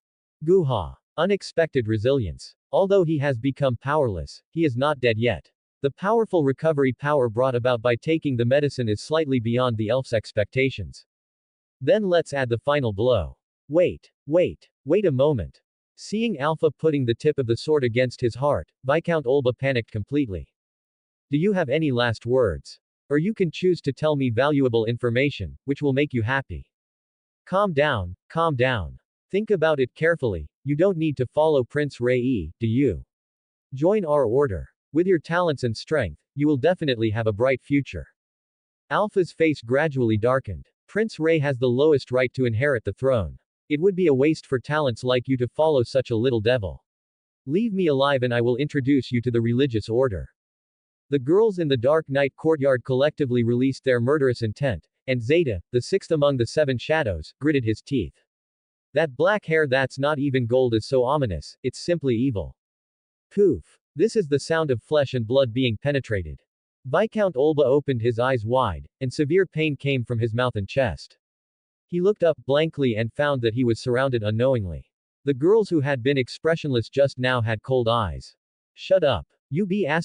Guha. Unexpected resilience. Although he has become powerless, he is not dead yet. The powerful recovery power brought about by taking the medicine is slightly beyond the elf's expectations. Then let's add the final blow. Wait a moment. Seeing Alpha putting the tip of the sword against his heart, Viscount Olba panicked completely. Do you have any last words? Or you can choose to tell me valuable information, which will make you happy. Calm down. Think about it carefully, you don't need to follow Prince Rei, do you? Join our order. With your talents and strength, you will definitely have a bright future. Alpha's face gradually darkened. Prince Rei has the lowest right to inherit the throne. It would be a waste for talents like you to follow such a little devil. Leave me alive and I will introduce you to the religious order. The girls in the Dark Knight courtyard collectively released their murderous intent, and Zeta, the sixth among the seven shadows, gritted his teeth. That black hair that's not even gold is so ominous, it's simply evil. Poof. This is the sound of flesh and blood being penetrated. Viscount Olba opened his eyes wide, and severe pain came from his mouth and chest. He looked up blankly and found that he was surrounded unknowingly. The girls who had been expressionless just now had cold eyes. Shut up. UB ***************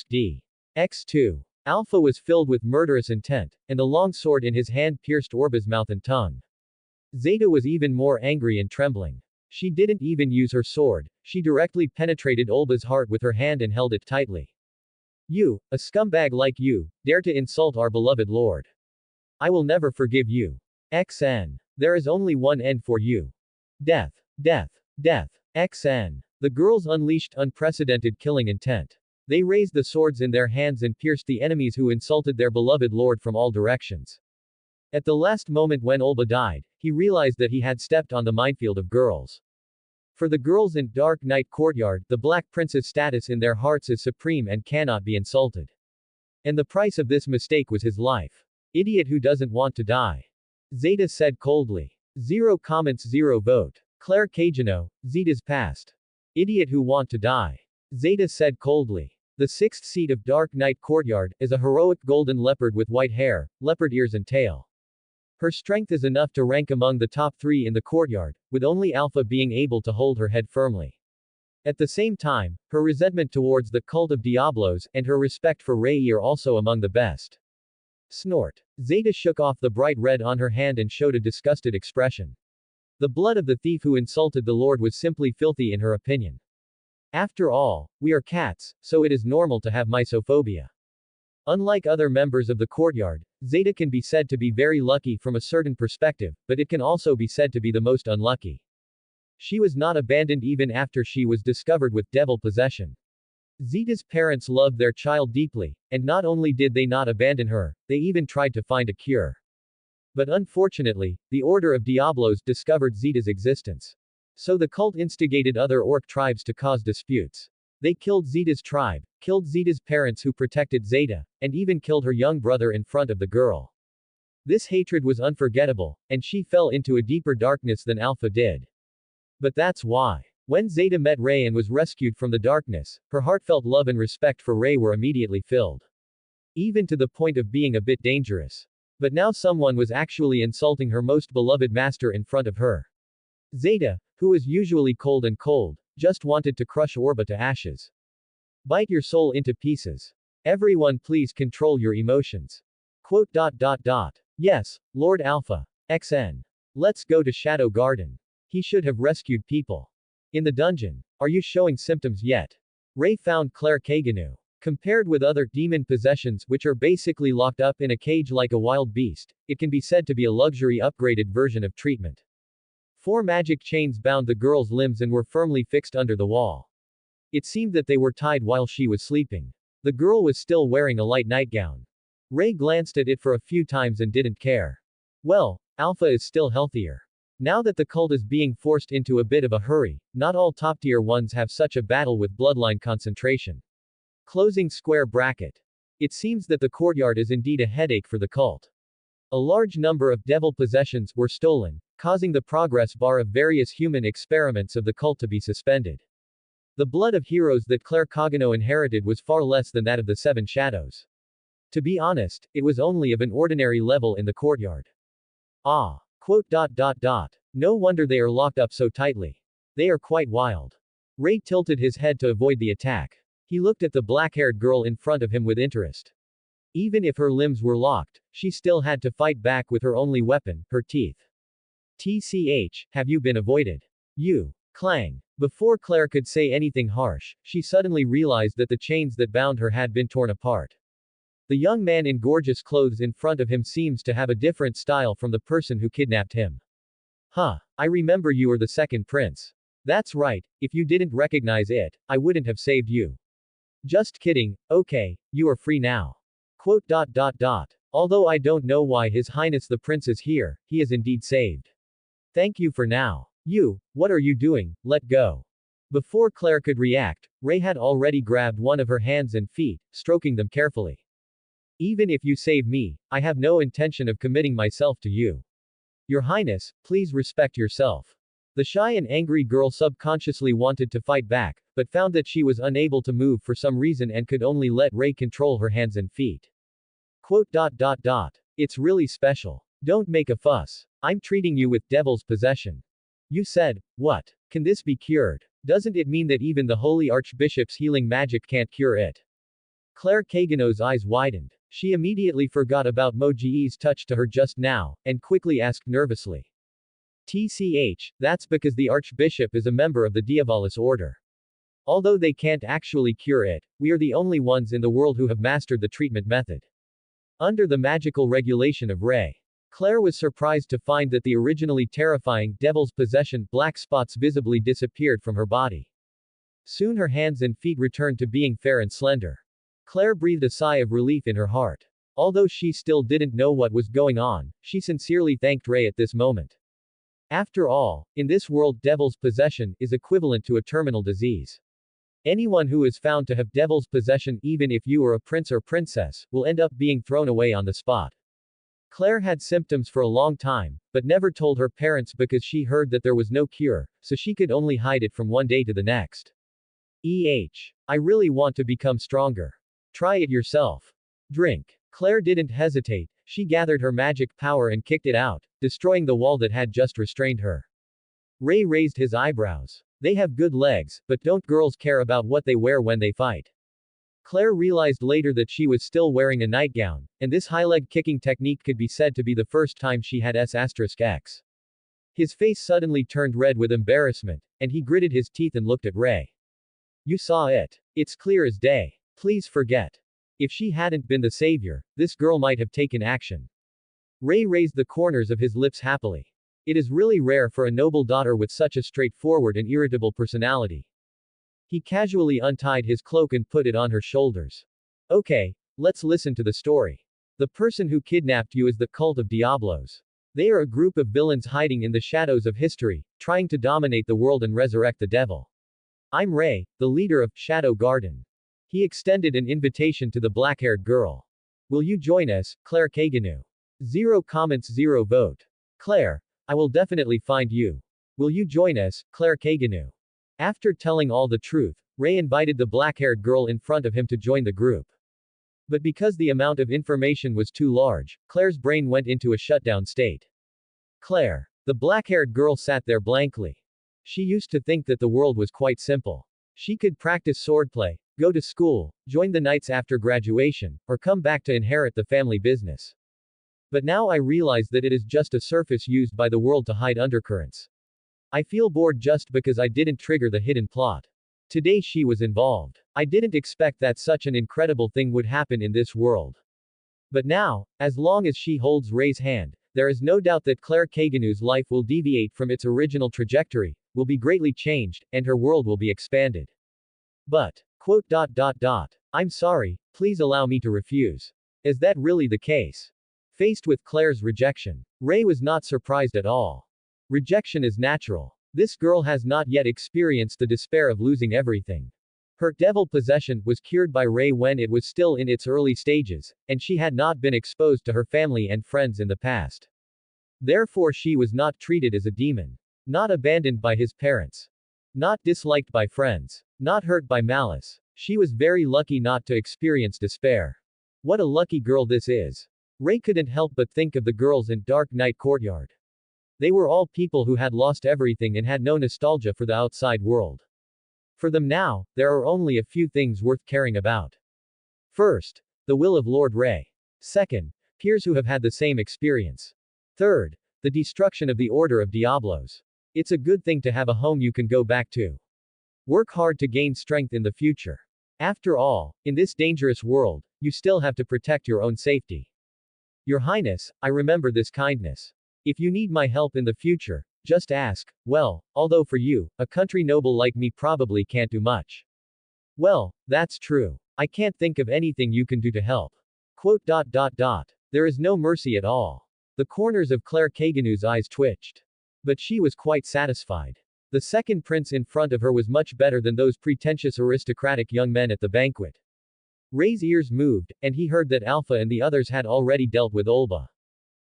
D. X2. Alpha was filled with murderous intent, and the long sword in his hand pierced Orba's mouth and tongue. Zeta was even more angry and trembling. She didn't even use her sword, she directly penetrated Olba's heart with her hand and held it tightly. You, a scumbag like you, dare to insult our beloved lord. I will never forgive you. XN. There is only one end for you. Death. XN. The girls unleashed unprecedented killing intent. They raised the swords in their hands and pierced the enemies who insulted their beloved lord from all directions. At the last moment when Olba died, he realized that he had stepped on the minefield of girls. For the girls in Dark Knight courtyard, the Black Prince's status in their hearts is supreme and cannot be insulted. And the price of this mistake was his life. Idiot who doesn't want to die. Zeta said coldly. 0 comments 0 vote. Claire Cagino, Zeta's past. Idiot who want to die. Zeta said coldly. The sixth seat of Dark Knight courtyard is a heroic golden leopard with white hair, leopard ears and tail. Her strength is enough to rank among the top 3 in the courtyard, with only Alpha being able to hold her head firmly. At the same time, her resentment towards the cult of Diablos and her respect for Rei are also among the best. Snort. Zeta shook off the bright red on her hand and showed a disgusted expression. The blood of the thief who insulted the Lord was simply filthy in her opinion. After all, we are cats, so it is normal to have mysophobia. Unlike other members of the courtyard, Zeta can be said to be very lucky from a certain perspective, but it can also be said to be the most unlucky. She was not abandoned even after she was discovered with devil possession. Zeta's parents loved their child deeply, and not only did they not abandon her, they even tried to find a cure. But unfortunately, the Order of Diablos discovered Zeta's existence. So the cult instigated other orc tribes to cause disputes. They killed Zeta's tribe, killed Zeta's parents who protected Zeta, and even killed her young brother in front of the girl. This hatred was unforgettable, and she fell into a deeper darkness than Alpha did. But that's why. When Zeta met Rei and was rescued from the darkness, her heartfelt love and respect for Rei were immediately filled. Even to the point of being a bit dangerous. But now someone was actually insulting her most beloved master in front of her. Zeta, who was usually cold, just wanted to crush Orba to ashes. Bite your soul into pieces. Everyone please control your emotions. Quote. Yes, Lord Alpha. XN. Let's go to Shadow Garden. He should have rescued people. In the dungeon. Are you showing symptoms yet? Rei found Claire Kaganu. Compared with other demon possessions, which are basically locked up in a cage like a wild beast, it can be said to be a luxury upgraded version of treatment. 4 magic chains bound the girl's limbs and were firmly fixed under the wall. It seemed that they were tied while she was sleeping. The girl was still wearing a light nightgown. Rei glanced at it for a few times and didn't care. Well, Alpha is still healthier. Now that the cult is being forced into a bit of a hurry, not all top-tier ones have such a battle with bloodline concentration. Closing square bracket. It seems that the courtyard is indeed a headache for the cult. A large number of devil possessions were stolen, causing the progress bar of various human experiments of the cult to be suspended. The blood of heroes that Claire Kagano inherited was far less than that of the 7 shadows. To be honest, it was only of an ordinary level in the courtyard. Ah. Quote. No wonder they are locked up so tightly. They are quite wild. Rei tilted his head to avoid the attack. He looked at the black-haired girl in front of him with interest. Even if her limbs were locked, she still had to fight back with her only weapon, her teeth. TCH, have you been avoided? You. Clang. Before Claire could say anything harsh, she suddenly realized that the chains that bound her had been torn apart. The young man in gorgeous clothes in front of him seems to have a different style from the person who kidnapped him. Huh. I remember you are the second prince. That's right, if you didn't recognize it, I wouldn't have saved you. Just kidding, okay, you are free now. Quote. Although I don't know why His Highness the Prince is here, he is indeed saved. Thank you for now. You, what are you doing? Let go. Before Claire could react, Rei had already grabbed one of her hands and feet, stroking them carefully. Even if you save me, I have no intention of committing myself to you. Your Highness, please respect yourself. The shy and angry girl subconsciously wanted to fight back, but found that she was unable to move for some reason and could only let Rei control her hands and feet. Quote. It's really special. Don't make a fuss. I'm treating you with devil's possession. You said, what? Can this be cured? Doesn't it mean that even the Holy Archbishop's healing magic can't cure it? Claire Kagano's eyes widened. She immediately forgot about Moji's touch to her just now, and quickly asked nervously. TCH, that's because the Archbishop is a member of the Diabolus Order. Although they can't actually cure it, we are the only ones in the world who have mastered the treatment method. Under the magical regulation of Rei. Claire was surprised to find that the originally terrifying devil's possession black spots visibly disappeared from her body. Soon her hands and feet returned to being fair and slender. Claire breathed a sigh of relief in her heart. Although she still didn't know what was going on, she sincerely thanked Rei at this moment. After all, in this world devil's possession is equivalent to a terminal disease. Anyone who is found to have devil's possession, even if you are a prince or princess, will end up being thrown away on the spot. Claire had symptoms for a long time, but never told her parents because she heard that there was no cure, so she could only hide it from one day to the next. I really want to become stronger. Try it yourself. Drink. Claire didn't hesitate, she gathered her magic power and kicked it out, destroying the wall that had just restrained her. Rei raised his eyebrows. They have good legs, but don't girls care about what they wear when they fight? Claire realized later that she was still wearing a nightgown, and this high leg kicking technique could be said to be the first time she had S**X. His face suddenly turned red with embarrassment, and he gritted his teeth and looked at Rei. You saw it. It's clear as day. Please forget. If she hadn't been the savior, this girl might have taken action. Rei raised the corners of his lips happily. It is really rare for a noble daughter with such a straightforward and irritable personality. He casually untied his cloak and put it on her shoulders. Okay, let's listen to the story. The person who kidnapped you is the cult of Diablos. They are a group of villains hiding in the shadows of history, trying to dominate the world and resurrect the devil. I'm Rei, the leader of Shadow Garden. He extended an invitation to the black-haired girl. Will you join us, Claire Kaganu? 0 comments 0 vote. Claire, I will definitely find you. Will you join us, Claire Kaganu? After telling all the truth, Rei invited the black-haired girl in front of him to join the group. But because the amount of information was too large, Claire's brain went into a shutdown state. Claire. The black-haired girl sat there blankly. She used to think that the world was quite simple. She could practice swordplay, go to school, join the knights after graduation, or come back to inherit the family business. But now I realize that it is just a surface used by the world to hide undercurrents. I feel bored just because I didn't trigger the hidden plot. Today she was involved. I didn't expect that such an incredible thing would happen in this world. But now, as long as she holds Rei's hand, there is no doubt that Claire Kaganu's life will deviate from its original trajectory, will be greatly changed, and her world will be expanded. But, I'm sorry, please allow me to refuse. Is that really the case? Faced with Claire's rejection, Rei was not surprised at all. Rejection is natural. This girl has not yet experienced the despair of losing everything. Her devil possession was cured by Rei when it was still in its early stages, and she had not been exposed to her family and friends in the past. Therefore she was not treated as a demon. Not abandoned by his parents. Not disliked by friends. Not hurt by malice. She was very lucky not to experience despair. What a lucky girl this is. Rei couldn't help but think of the girls in Dark Knight Courtyard. They were all people who had lost everything and had no nostalgia for the outside world. For them now, there are only a few things worth caring about. First, the will of Lord Rei. Second, peers who have had the same experience. Third, the destruction of the Order of Diablos. It's a good thing to have a home you can go back to. Work hard to gain strength in the future. After all, in this dangerous world, you still have to protect your own safety. Your Highness, I remember this kindness. If you need my help in the future, just ask. Well, although for you, a country noble like me probably can't do much. Well, that's true. I can't think of anything you can do to help. There is no mercy at all. The corners of Claire Kaganu's eyes twitched. But she was quite satisfied. The second prince in front of her was much better than those pretentious aristocratic young men at the banquet. Rei's ears moved, and he heard that Alpha and the others had already dealt with Olba.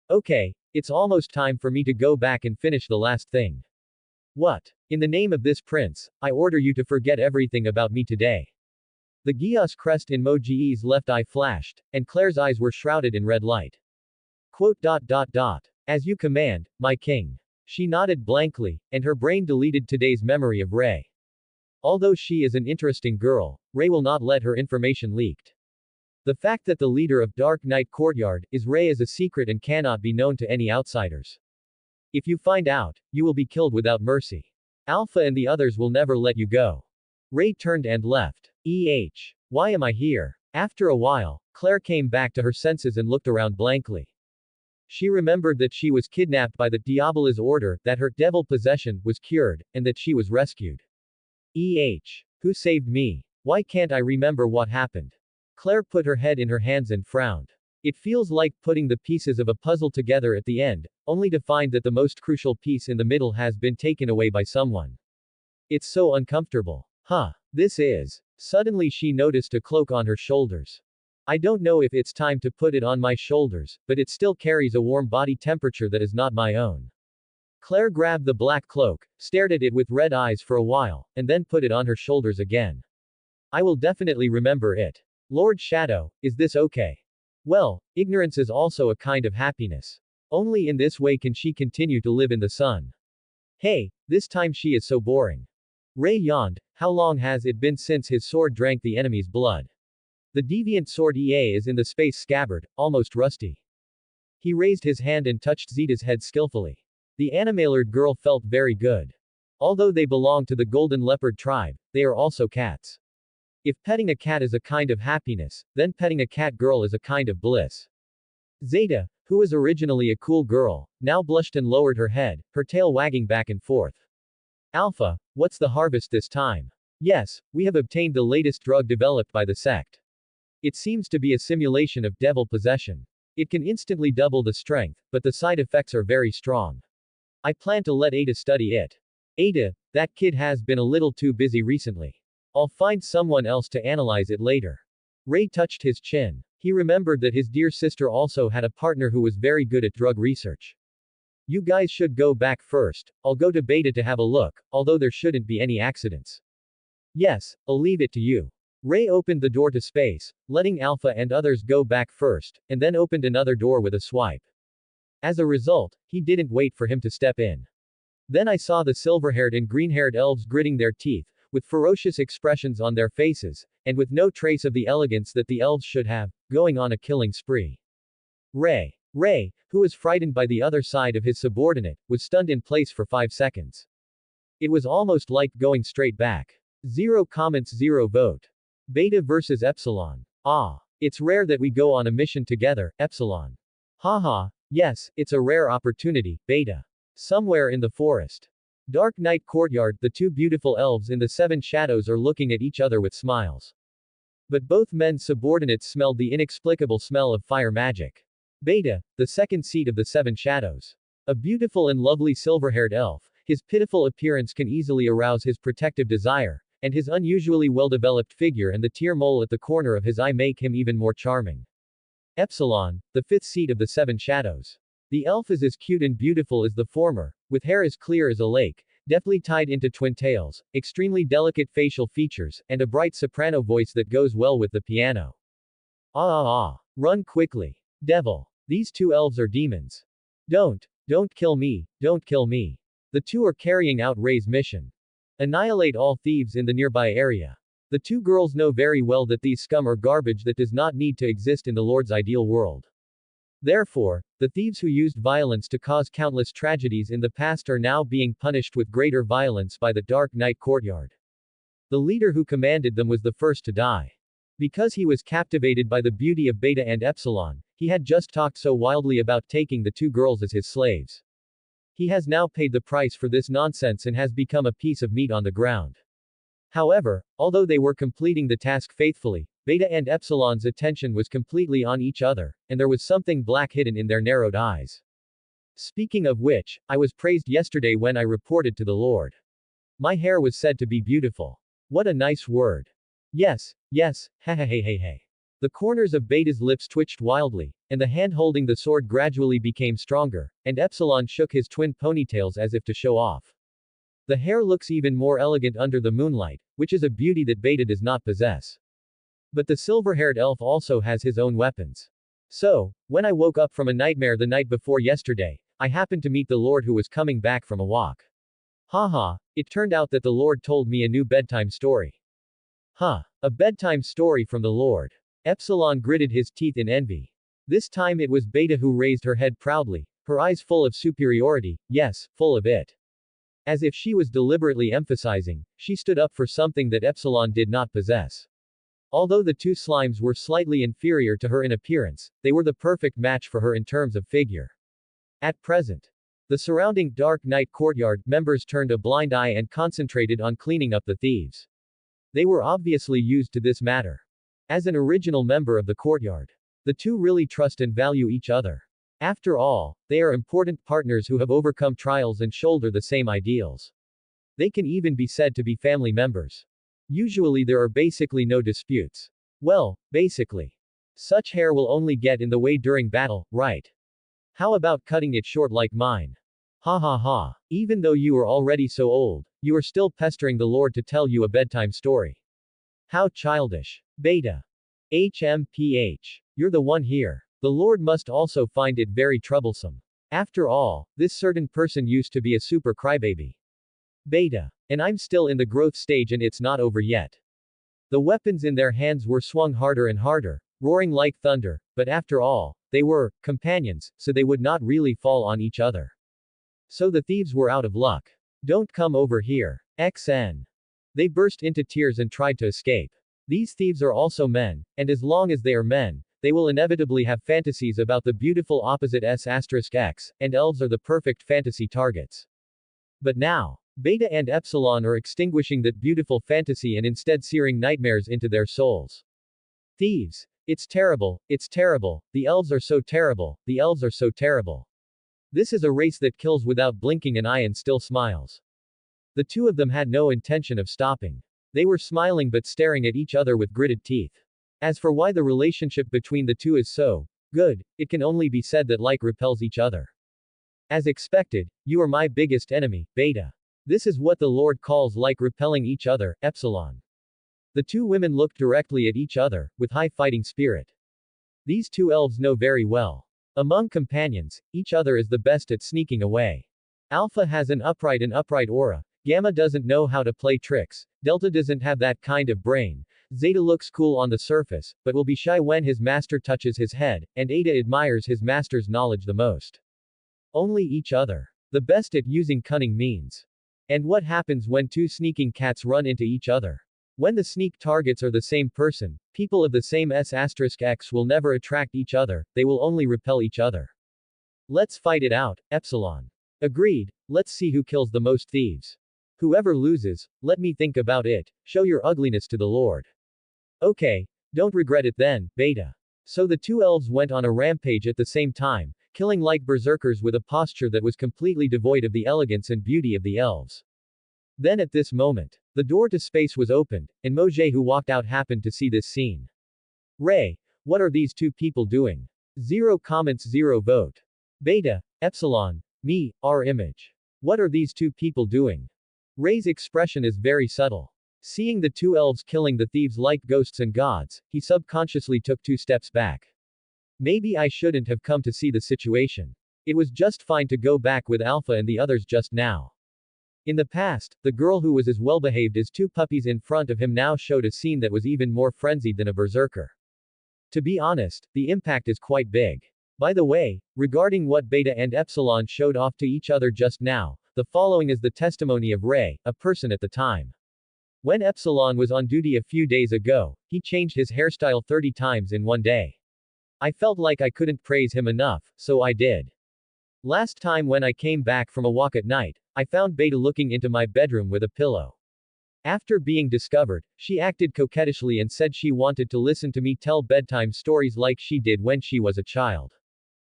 Okay, it's almost time for me to go back and finish the last thing. What? In the name of this prince, I order you to forget everything about me today. The Gios crest in Moji's left eye flashed, and Claire's eyes were shrouded in red light. As you command, my king. She nodded blankly, and her brain deleted today's memory of Rei. Although she is an interesting girl, Rei will not let her information leaked. The fact that the leader of Dark Knight Courtyard is Rei is a secret and cannot be known to any outsiders. If you find out, you will be killed without mercy. Alpha and the others will never let you go. Rei turned and left. Why am I here? After a while, Claire came back to her senses and looked around blankly. She remembered that she was kidnapped by the Diabol's order, that her devil possession was cured, and that she was rescued. Who saved me? Why can't I remember what happened? Claire put her head in her hands and frowned. It feels like putting the pieces of a puzzle together at the end, only to find that the most crucial piece in the middle has been taken away by someone. It's so uncomfortable. This is. Suddenly she noticed a cloak on her shoulders. I don't know if it's time to put it on my shoulders, but it still carries a warm body temperature that is not my own. Claire grabbed the black cloak, stared at it with red eyes for a while, and then put it on her shoulders again. I will definitely remember it. Lord Shadow, is this okay? Well, ignorance is also a kind of happiness. Only in this way can she continue to live in the sun. Hey, this time she is so boring. Rei yawned. How long has it been since his sword drank the enemy's blood? The deviant sword is in the space scabbard, almost rusty. He raised his hand and touched Zeta's head skillfully. The animalord girl felt very good. Although they belong to the golden leopard tribe, they are also cats. If petting a cat is a kind of happiness, then petting a cat girl is a kind of bliss. Zeta, who was originally a cool girl, now blushed and lowered her head, her tail wagging back and forth. Alpha, what's the harvest this time? Yes, we have obtained the latest drug developed by the sect. It seems to be a simulation of devil possession. It can instantly double the strength, but the side effects are very strong. I plan to let Ada study it. Ada, that kid has been a little too busy recently. I'll find someone else to analyze it later. Rei touched his chin. He remembered that his dear sister also had a partner who was very good at drug research. You guys should go back first, I'll go to Beta to have a look, although there shouldn't be any accidents. Yes, I'll leave it to you. Rei opened the door to space, letting Alpha and others go back first, and then opened another door with a swipe. As a result, he didn't wait for him to step in. Then I saw the silver-haired and green-haired elves gritting their teeth, with ferocious expressions on their faces, and with no trace of the elegance that the elves should have, going on a killing spree. Rei, who was frightened by the other side of his subordinate, was stunned in place for 5 seconds. It was almost like going straight back. 0 comments 0 vote. Beta versus Epsilon. Ah. It's rare that we go on a mission together, Epsilon. Haha, yes, it's a rare opportunity, Beta. Somewhere in the forest. Dark night courtyard, the two beautiful elves in the 7 shadows are looking at each other with smiles. But both men's subordinates smelled the inexplicable smell of fire magic. Beta, the second seat of the 7 shadows. A beautiful and lovely silver-haired elf, his pitiful appearance can easily arouse his protective desire, and his unusually well-developed figure and the tear mole at the corner of his eye make him even more charming. Epsilon, the 5th seat of the 7 shadows. The elf is as cute and beautiful as the former, with hair as clear as a lake, deftly tied into twin tails, extremely delicate facial features, and a bright soprano voice that goes well with the piano. Run quickly. Devil. These 2 elves are demons. Don't kill me, don't kill me. The 2 are carrying out Rei's mission. Annihilate all thieves in the nearby area. The 2 girls know very well that these scum are garbage that does not need to exist in the Lord's ideal world. Therefore, the thieves who used violence to cause countless tragedies in the past are now being punished with greater violence by the Dark Night Courtyard. The leader who commanded them was the first to die. Because he was captivated by the beauty of Beta and Epsilon, he had just talked so wildly about taking the 2 girls as his slaves. He has now paid the price for this nonsense and has become a piece of meat on the ground. However, although they were completing the task faithfully, Beta and Epsilon's attention was completely on each other, and there was something black hidden in their narrowed eyes. Speaking of which, I was praised yesterday when I reported to the Lord. My hair was said to be beautiful. What a nice word. Yes, hey. The corners of Beta's lips twitched wildly, and the hand holding the sword gradually became stronger, and Epsilon shook his twin ponytails as if to show off. The hair looks even more elegant under the moonlight, which is a beauty that Beta does not possess. But the silver-haired elf also has his own weapons. So, when I woke up from a nightmare the night before yesterday, I happened to meet the Lord who was coming back from a walk. Haha, it turned out that the Lord told me a new bedtime story. A bedtime story from the Lord. Epsilon gritted his teeth in envy. This time it was Beta who raised her head proudly, her eyes full of superiority, yes, full of it. As if she was deliberately emphasizing, she stood up for something that Epsilon did not possess. Although the 2 slimes were slightly inferior to her in appearance, they were the perfect match for her in terms of figure. At present, the surrounding Dark Night Courtyard members turned a blind eye and concentrated on cleaning up the thieves. They were obviously used to this matter. As an original member of the courtyard, the 2 really trust and value each other. After all, they are important partners who have overcome trials and shoulder the same ideals. They can even be said to be family members. Usually there are basically no disputes. Well, basically. Such hair will only get in the way during battle, right? How about cutting it short like mine? Ha. Even though you are already so old, you are still pestering the Lord to tell you a bedtime story. How childish. Beta. HMPH. You're the one here. The Lord must also find it very troublesome. After all, this certain person used to be a super crybaby. Beta. And I'm still in the growth stage and it's not over yet. The weapons in their hands were swung harder and harder, roaring like thunder, but after all, they were companions, so they would not really fall on each other. So the thieves were out of luck. Don't come over here. XN. They burst into tears and tried to escape. These thieves are also men, and as long as they are men, they will inevitably have fantasies about the beautiful opposite S**X, and elves are the perfect fantasy targets. But now, Beta and Epsilon are extinguishing that beautiful fantasy and instead searing nightmares into their souls. Thieves. It's terrible, the elves are so terrible, the elves are so terrible. This is a race that kills without blinking an eye and still smiles. The 2 of them had no intention of stopping. They were smiling but staring at each other with gritted teeth. As for why the relationship between the 2 is so good, it can only be said that like repels each other. As expected, you are my biggest enemy, Beta. This is what the Lord calls like repelling each other, Epsilon. The two women looked directly at each other, with high fighting spirit. These two elves know very well. Among companions, each other is the best at sneaking away. Alpha has an upright aura, Gamma doesn't know how to play tricks, Delta doesn't have that kind of brain, Zeta looks cool on the surface, but will be shy when his master touches his head, and Eta admires his master's knowledge the most. Only each other. The best at using cunning means. And what happens when two sneaking cats run into each other? When the sneak targets are the same person, people of the same S*X will never attract each other, they will only repel each other. Let's fight it out, Epsilon. Agreed, let's see who kills the most thieves. Whoever loses, let me think about it, show your ugliness to the Lord. Okay, don't regret it then, Beta. So the two elves went on a rampage at the same time, killing like berserkers with a posture that was completely devoid of the elegance and beauty of the elves. Then at this moment, the door to space was opened, and Mojay who walked out happened to see this scene. Rei, what are these two people doing? 0 comments 0 vote. Beta, Epsilon, me, our image. What are these two people doing? Rei's expression is very subtle. Seeing the two elves killing the thieves like ghosts and gods, he subconsciously took 2 steps back. Maybe I shouldn't have come to see the situation. It was just fine to go back with Alpha and the others just now. In the past, the girl who was as well behaved as 2 puppies in front of him now showed a scene that was even more frenzied than a berserker. To be honest, the impact is quite big. By the way, regarding what Beta and Epsilon showed off to each other just now, the following is the testimony of Rei, a person at the time. When Epsilon was on duty a few days ago, he changed his hairstyle 30 times in one day. I felt like I couldn't praise him enough, so I did. Last time when I came back from a walk at night, I found Beta looking into my bedroom with a pillow. After being discovered, she acted coquettishly and said she wanted to listen to me tell bedtime stories like she did when she was a child.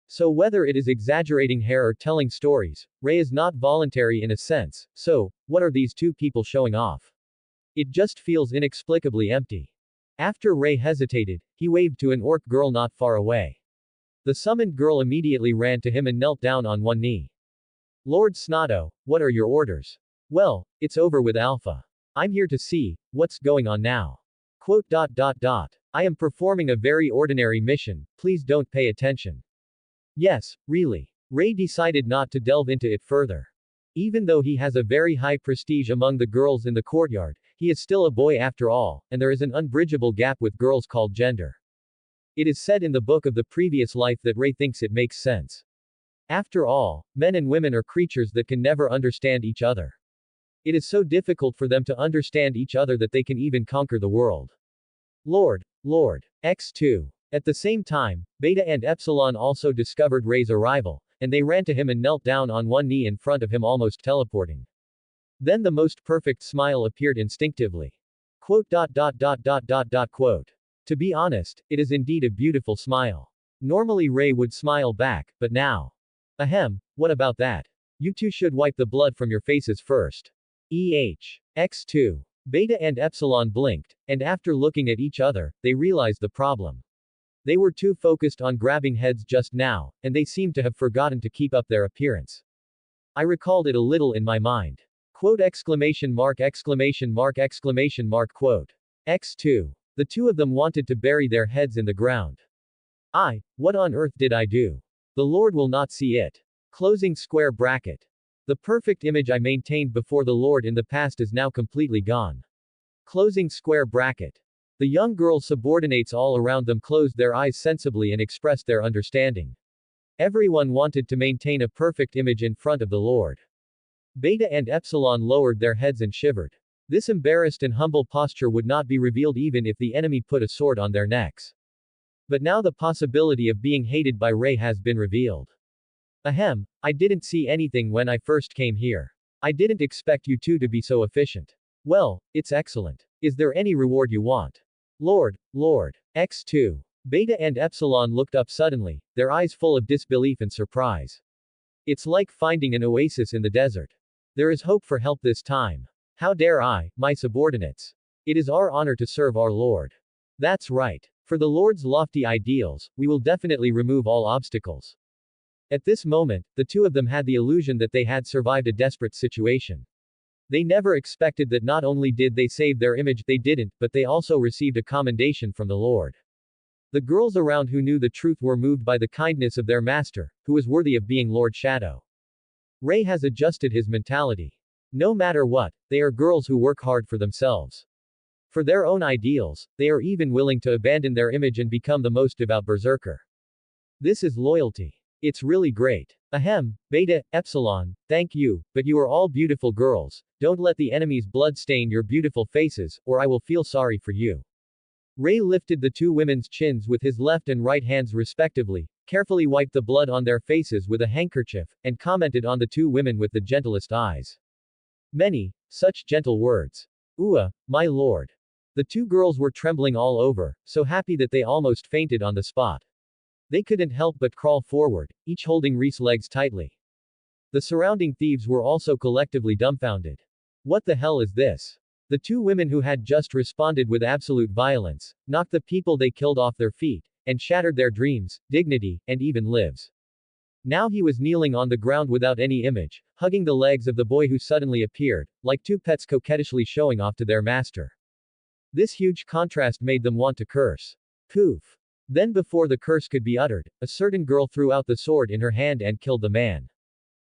So whether it is exaggerating hair or telling stories, Rei is not voluntary in a sense, so, what are these two people showing off? It just feels inexplicably empty. After Rei hesitated, he waved to an orc girl not far away. The summoned girl immediately ran to him and knelt down on one knee. Lord Snotto, what are your orders? Well, it's over with Alpha. I'm here to see what's going on now. Quote. I am performing a very ordinary mission, please don't pay attention. Yes, really. Rei decided not to delve into it further. Even though he has a very high prestige among the girls in the courtyard, he is still a boy after all, and there is an unbridgeable gap with girls called gender. It is said in the book of the previous life that Rei thinks it makes sense. After all, men and women are creatures that can never understand each other. It is so difficult for them to understand each other that they can even conquer the world. Lord X2. At the same time, Beta and Epsilon also discovered Rei's arrival, and they ran to him and knelt down on one knee in front of him almost teleporting. Then the most perfect smile appeared instinctively. Quote. Quote. To be honest, it is indeed a beautiful smile. Normally Rei would smile back, but now. Ahem, what about that? You two should wipe the blood from your faces first. X2. Beta and Epsilon blinked, and after looking at each other, they realized the problem. They were too focused on grabbing heads just now, and they seemed to have forgotten to keep up their appearance. I recalled it a little in my mind. Quote. Quote. X2. The two of them wanted to bury their heads in the ground. What on earth did I do? The Lord will not see it. Closing square bracket. The perfect image I maintained before the Lord in the past is now completely gone. Closing square bracket. The young girl subordinates all around them closed their eyes sensibly and expressed their understanding. Everyone wanted to maintain a perfect image in front of the Lord. Beta and Epsilon lowered their heads and shivered. This embarrassed and humble posture would not be revealed even if the enemy put a sword on their necks. But now the possibility of being hated by Rei has been revealed. Ahem, I didn't see anything when I first came here. I didn't expect you two to be so efficient. Well, it's excellent. Is there any reward you want? Lord X2. Beta and Epsilon looked up suddenly, their eyes full of disbelief and surprise. It's like finding an oasis in the desert. There is hope for help this time. How dare I, my subordinates? It is our honor to serve our Lord. That's right. For the Lord's lofty ideals, we will definitely remove all obstacles. At this moment, the two of them had the illusion that they had survived a desperate situation. They never expected that not only did they save their image, they didn't, but they also received a commendation from the Lord. The girls around who knew the truth were moved by the kindness of their master, who was worthy of being Lord Shadow. Rei has adjusted his mentality. No matter what, they are girls who work hard for themselves. For their own ideals, they are even willing to abandon their image and become the most devout berserker. This is loyalty. It's really great. Ahem, Beta, Epsilon, thank you, but you are all beautiful girls. Don't let the enemy's blood stain your beautiful faces, or I will feel sorry for you. Rei lifted the two women's chins with his left and right hands respectively, carefully wiped the blood on their faces with a handkerchief, and commented on the two women with the gentlest eyes. Many, such gentle words. My lord. The two girls were trembling all over, so happy that they almost fainted on the spot. They couldn't help but crawl forward, each holding Ree's legs tightly. The surrounding thieves were also collectively dumbfounded. What the hell is this? The two women who had just responded with absolute violence, knocked the people they killed off their feet, and shattered their dreams, dignity, and even lives. Now he was kneeling on the ground without any image, hugging the legs of the boy who suddenly appeared, like two pets coquettishly showing off to their master. This huge contrast made them want to curse. Poof. Then before the curse could be uttered, a certain girl threw out the sword in her hand and killed the man.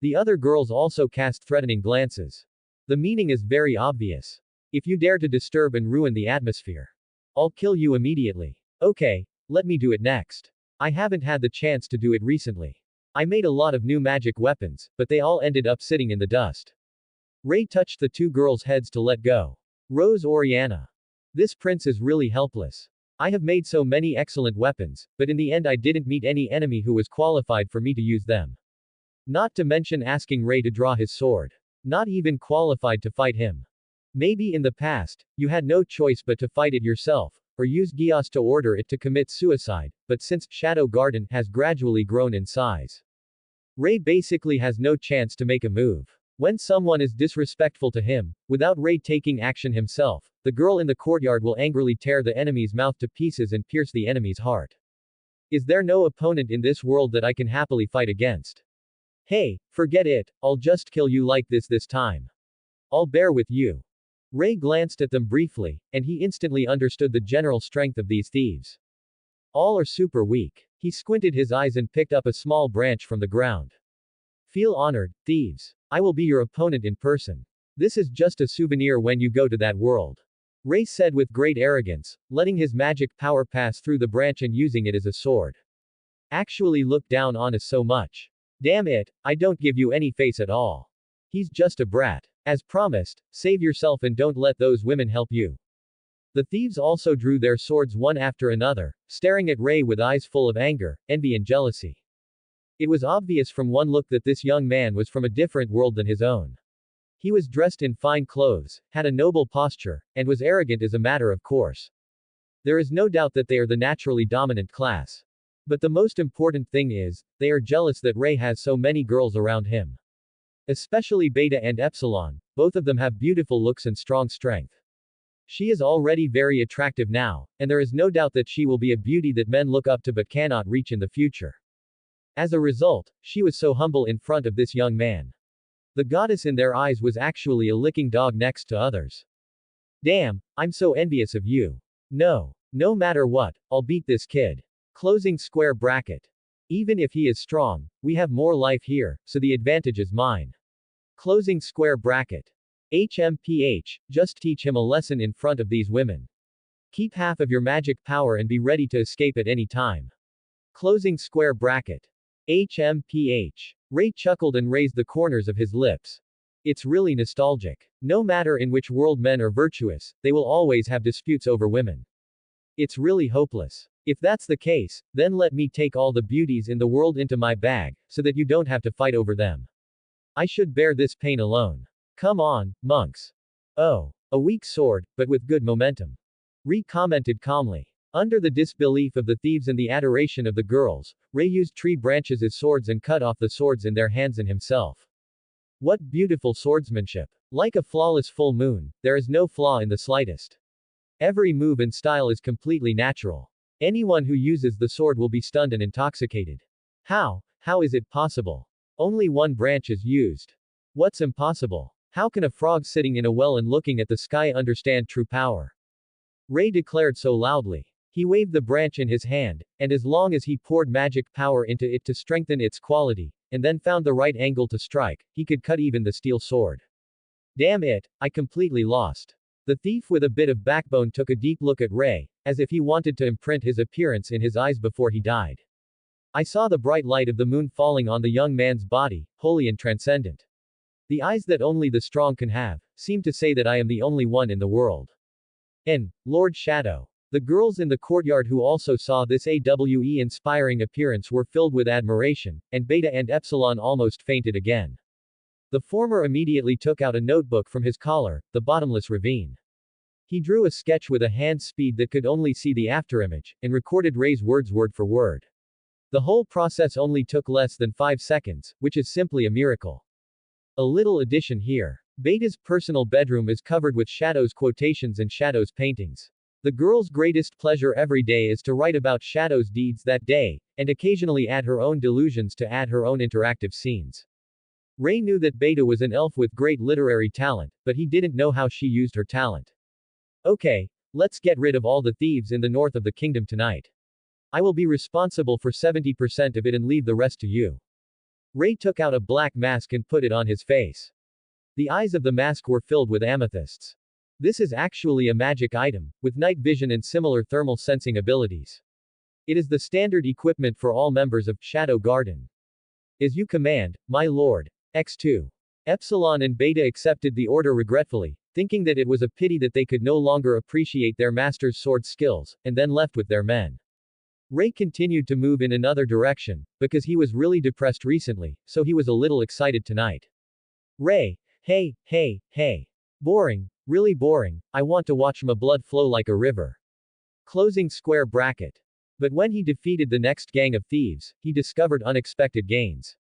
The other girls also cast threatening glances. The meaning is very obvious. If you dare to disturb and ruin the atmosphere, I'll kill you immediately. Okay, let me do it next. I haven't had the chance to do it recently. I made a lot of new magic weapons, but they all ended up sitting in the dust. Rei touched the two girls' heads to let go. Rose Oriana. This prince is really helpless. I have made so many excellent weapons, but in the end I didn't meet any enemy who was qualified for me to use them. Not to mention asking Rei to draw his sword. Not even qualified to fight him. Maybe in the past, you had no choice but to fight it yourself, or use Gios to order it to commit suicide, but since Shadow Garden has gradually grown in size, Rei basically has no chance to make a move. When someone is disrespectful to him, without Rei taking action himself, the girl in the courtyard will angrily tear the enemy's mouth to pieces and pierce the enemy's heart. Is there no opponent in this world that I can happily fight against? Hey, forget it, I'll just kill you like this time. I'll bear with you. Rei glanced at them briefly, and he instantly understood the general strength of these thieves. All are super weak. He squinted his eyes and picked up a small branch from the ground. Feel honored, thieves. I will be your opponent in person. This is just a souvenir when you go to that world. Rei said with great arrogance, letting his magic power pass through the branch and using it as a sword. Actually look down on us so much. Damn it, I don't give you any face at all. He's just a brat. As promised, save yourself and don't let those women help you. The thieves also drew their swords one after another, staring at Rei with eyes full of anger, envy and jealousy. It was obvious from one look that this young man was from a different world than his own. He was dressed in fine clothes, had a noble posture, and was arrogant as a matter of course. There is no doubt that they are the naturally dominant class. But the most important thing is, they are jealous that Rei has so many girls around him. Especially Beta and Epsilon, both of them have beautiful looks and strong strength. She is already very attractive now, and there is no doubt that she will be a beauty that men look up to but cannot reach in the future. As a result, she was so humble in front of this young man. The goddess in their eyes was actually a licking dog next to others. Damn, I'm so envious of you. No matter what, I'll beat this kid. Closing square bracket. Even if he is strong, we have more life here, so the advantage is mine. Closing square bracket. HMPH, just teach him a lesson in front of these women. Keep half of your magic power and be ready to escape at any time. Closing square bracket. HMPH. Rei chuckled and raised the corners of his lips. It's really nostalgic. No matter in which world men are virtuous, they will always have disputes over women. It's really hopeless. If that's the case, then let me take all the beauties in the world into my bag, so that you don't have to fight over them. I should bear this pain alone. Come on, monks. Oh, a weak sword, but with good momentum. Rei commented calmly. Under the disbelief of the thieves and the adoration of the girls, Rei used tree branches as swords and cut off the swords in their hands and himself. What beautiful swordsmanship. Like a flawless full moon, there is no flaw in the slightest. Every move and style is completely natural. Anyone who uses the sword will be stunned and intoxicated. How How is it possible? Only one branch is used. What's impossible? How can a frog sitting in a well and looking at the sky understand true power? Rei declared so loudly. He waved the branch in his hand, and as long as he poured magic power into it to strengthen its quality, and then found the right angle to strike, he could cut even the steel sword. Damn it, I completely lost. The thief with a bit of backbone took a deep look at Rei, as if he wanted to imprint his appearance in his eyes before he died. I saw the bright light of the moon falling on the young man's body, holy and transcendent. The eyes that only the strong can have, seemed to say that I am the only one in the world. Lord Shadow. The girls in the courtyard who also saw this AWE-inspiring appearance were filled with admiration, and Beta and Epsilon almost fainted again. The former immediately took out a notebook from his collar, the bottomless ravine. He drew a sketch with a hand speed that could only see the afterimage, and recorded Rei's words word for word. The whole process only took less than 5 seconds, which is simply a miracle. A little addition here. Beta's personal bedroom is covered with Shadow's quotations and Shadow's paintings. The girl's greatest pleasure every day is to write about Shadow's deeds that day, and occasionally add her own delusions to add her own interactive scenes. Rei knew that Beta was an elf with great literary talent, but he didn't know how she used her talent. Okay, let's get rid of all the thieves in the north of the kingdom tonight. I will be responsible for 70% of it and leave the rest to you. Rei took out a black mask and put it on his face. The eyes of the mask were filled with amethysts. This is actually a magic item, with night vision and similar thermal sensing abilities. It is the standard equipment for all members of Shadow Garden. As you command, my lord. X2. Epsilon and Beta accepted the order regretfully, thinking that it was a pity that they could no longer appreciate their master's sword skills, and then left with their men. Rei continued to move in another direction, because he was really depressed recently, so he was a little excited tonight. Rei, hey. Boring, really boring, I want to watch my blood flow like a river. Closing square bracket. But when he defeated the next gang of thieves, he discovered unexpected gains.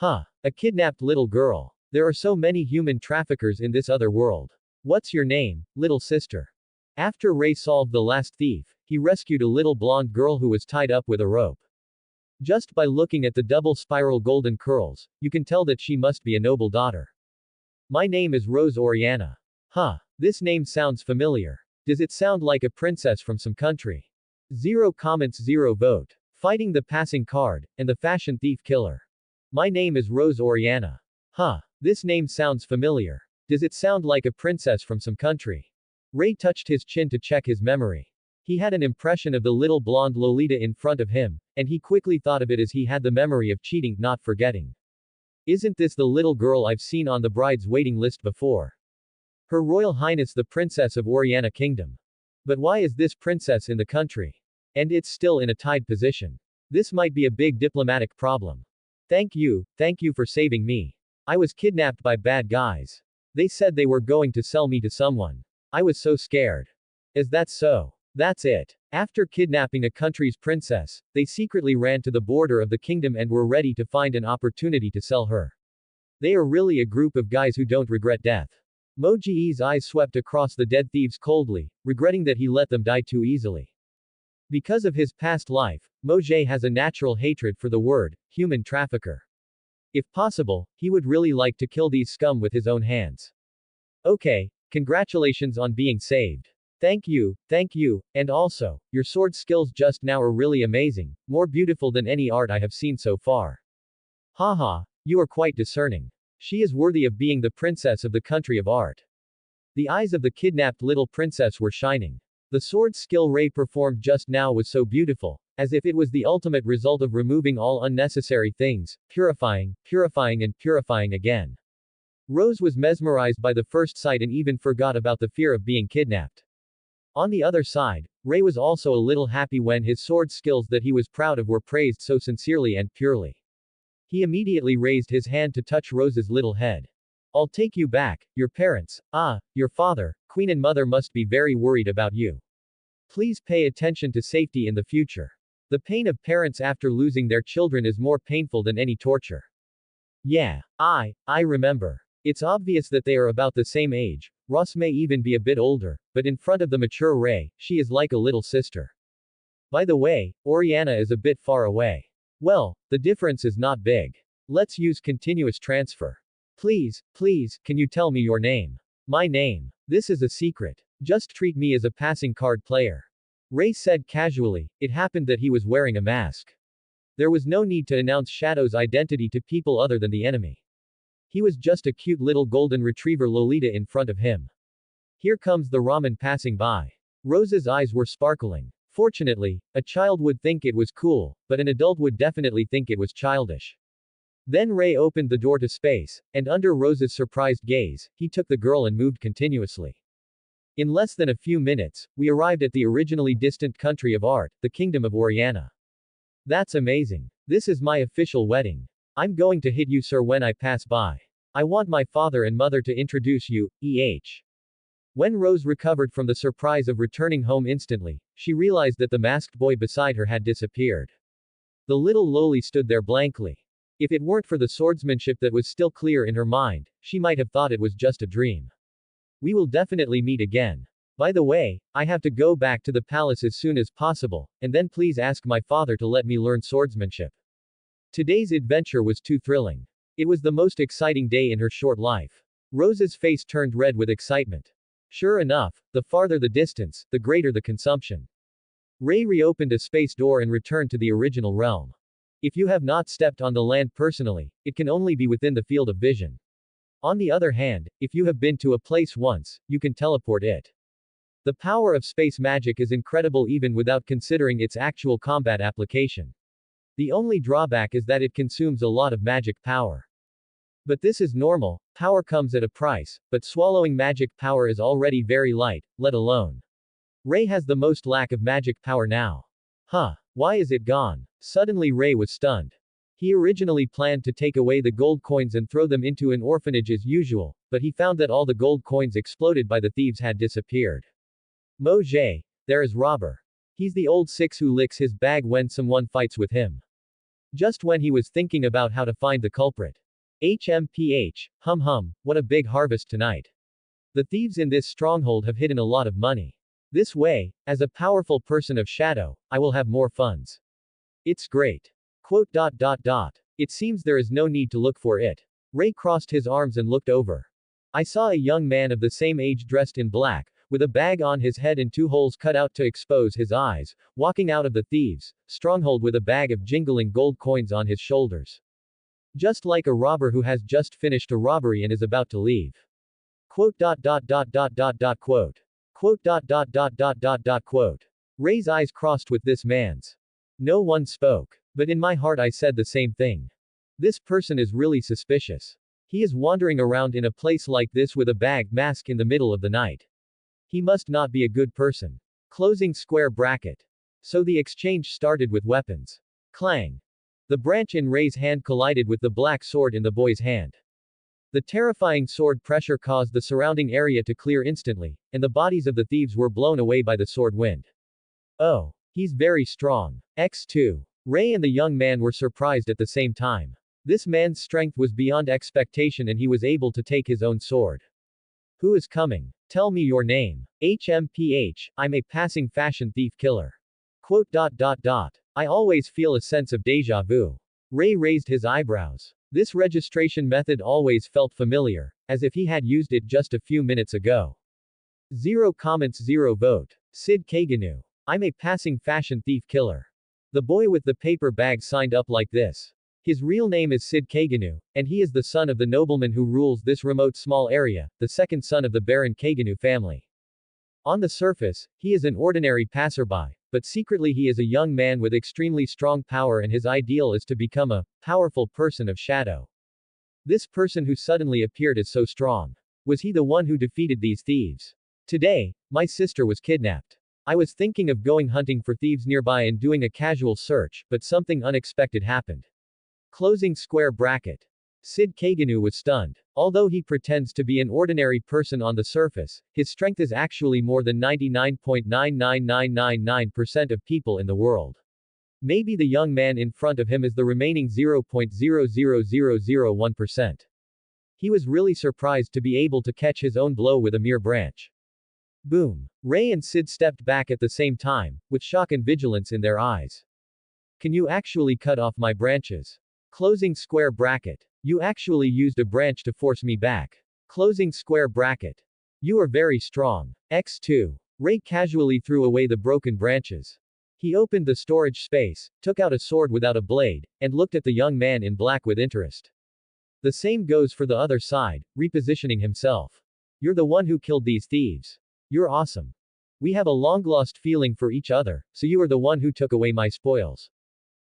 A kidnapped little girl. There are so many human traffickers in this other world. What's your name, little sister? After Rei solved the last thief, he rescued a little blonde girl who was tied up with a rope. Just by looking at the double spiral golden curls, you can tell that she must be a noble daughter. My name is Rose Oriana. This name sounds familiar. Does it sound like a princess from some country? 0 comments 0 vote. Fighting the passing card, and the fashion thief killer. My name is Rose Oriana. This name sounds familiar. Does it sound like a princess from some country? Rei touched his chin to check his memory. He had an impression of the little blonde Lolita in front of him, and he quickly thought of it as he had the memory of cheating, not forgetting. Isn't this the little girl I've seen on the bride's waiting list before? Her Royal Highness the Princess of Oriana Kingdom. But why is this princess in the country? And it's still in a tied position. This might be a big diplomatic problem. Thank you for saving me. I was kidnapped by bad guys. They said they were going to sell me to someone. I was so scared. Is that so? That's it. After kidnapping a country's princess, they secretly ran to the border of the kingdom and were ready to find an opportunity to sell her. They are really a group of guys who don't regret death. Moji's eyes swept across the dead thieves coldly, regretting that he let them die too easily. Because of his past life, Moji has a natural hatred for the word, human trafficker. If possible, he would really like to kill these scum with his own hands. Okay, congratulations on being saved. Thank you, and also, your sword skills just now are really amazing, more beautiful than any art I have seen so far. You are quite discerning. She is worthy of being the princess of the country of art. The eyes of the kidnapped little princess were shining. The sword skill Rei performed just now was so beautiful, as if it was the ultimate result of removing all unnecessary things, purifying and purifying again. Rose was mesmerized by the first sight and even forgot about the fear of being kidnapped. On the other side, Rei was also a little happy when his sword skills that he was proud of were praised so sincerely and purely. He immediately raised his hand to touch Rose's little head. I'll take you back, your parents, your father, queen and mother must be very worried about you. Please pay attention to safety in the future. The pain of parents after losing their children is more painful than any torture. Yeah, I remember. It's obvious that they are about the same age. Ross may even be a bit older, but in front of the mature Rei, she is like a little sister. By the way, Oriana is a bit far away. Well, the difference is not big. Let's use continuous transfer. Please, can you tell me your name? My name. This is a secret. Just treat me as a passing card player. Rei said casually. It happened that he was wearing a mask. There was no need to announce Shadow's identity to people other than the enemy. He was just a cute little golden retriever Lolita in front of him. Here comes the ramen passing by. Rose's eyes were sparkling. Fortunately, a child would think it was cool, but an adult would definitely think it was childish. Then Rei opened the door to space, and under Rose's surprised gaze, he took the girl and moved continuously. In less than a few minutes, we arrived at the originally distant country of Art, the kingdom of Oriana. That's amazing. This is my official wedding. I'm going to hit you sir when I pass by. I want my father and mother to introduce you, When Rose recovered from the surprise of returning home instantly, she realized that the masked boy beside her had disappeared. The little loli stood there blankly. If it weren't for the swordsmanship that was still clear in her mind, she might have thought it was just a dream. We will definitely meet again. By the way, I have to go back to the palace as soon as possible, and then please ask my father to let me learn swordsmanship. Today's adventure was too thrilling. It was the most exciting day in her short life. Rose's face turned red with excitement. Sure enough, the farther the distance, the greater the consumption. Rei reopened a space door and returned to the original realm. If you have not stepped on the land personally, it can only be within the field of vision. On the other hand, if you have been to a place once, you can teleport it. The power of space magic is incredible even without considering its actual combat application. The only drawback is that it consumes a lot of magic power. But this is normal, power comes at a price, but swallowing magic power is already very light, let alone. Rei has the most lack of magic power now. Why is it gone? Suddenly Rei was stunned. He originally planned to take away the gold coins and throw them into an orphanage as usual, but he found that all the gold coins exploded by the thieves had disappeared. Mo Jie, there is robber. He's the old six who licks his bag when someone fights with him. Just when he was thinking about how to find the culprit. What a big harvest tonight. The thieves in this stronghold have hidden a lot of money. This way, as a powerful person of shadow, I will have more funds. It's great. It seems there is no need to look for it. Rei crossed his arms and looked over. I saw a young man of the same age dressed in black, with a bag on his head and 2 holes cut out to expose his eyes, walking out of the thieves' stronghold with a bag of jingling gold coins on his shoulders. Just like a robber who has just finished a robbery and is about to leave. Rei's eyes crossed with this man's. No one spoke. But in my heart I said the same thing. This person is really suspicious. He is wandering around in a place like this with a bag mask in the middle of the night. He must not be a good person. Closing square bracket. So the exchange started with weapons. Clang. The branch in Rei's hand collided with the black sword in the boy's hand. The terrifying sword pressure caused the surrounding area to clear instantly, and the bodies of the thieves were blown away by the sword wind. Oh, he's very strong. X2. Rei and the young man were surprised at the same time. This man's strength was beyond expectation and he was able to take his own sword. Who is coming? Tell me your name. I'm a passing fashion thief killer. I always feel a sense of deja vu. Rei raised his eyebrows. This registration method always felt familiar, as if he had used it just a few minutes ago. 0 comments 0 vote. Sid Kaganu. I'm a passing fashion thief killer. The boy with the paper bag signed up like this. His real name is Sid Kaganu, and he is the son of the nobleman who rules this remote small area, the second son of the Baron Kaganu family. On the surface, he is an ordinary passerby, but secretly he is a young man with extremely strong power and his ideal is to become a powerful person of shadow. This person who suddenly appeared is so strong. Was he the one who defeated these thieves? Today, my sister was kidnapped. I was thinking of going hunting for thieves nearby and doing a casual search, but something unexpected happened. Closing square bracket. Sid Kaganu was stunned. Although he pretends to be an ordinary person on the surface, his strength is actually more than 99.99999% of people in the world. Maybe the young man in front of him is the remaining 0.00001%. He was really surprised to be able to catch his own blow with a mere branch. Boom. Rei and Sid stepped back at the same time, with shock and vigilance in their eyes. Can you actually cut off my branches? Closing square bracket. You actually used a branch to force me back. Closing square bracket. You are very strong. X2. Rei casually threw away the broken branches. He opened the storage space, took out a sword without a blade, and looked at the young man in black with interest. The same goes for the other side, repositioning himself. You're the one who killed these thieves. You're awesome. We have a long-lost feeling for each other, so you are the one who took away my spoils.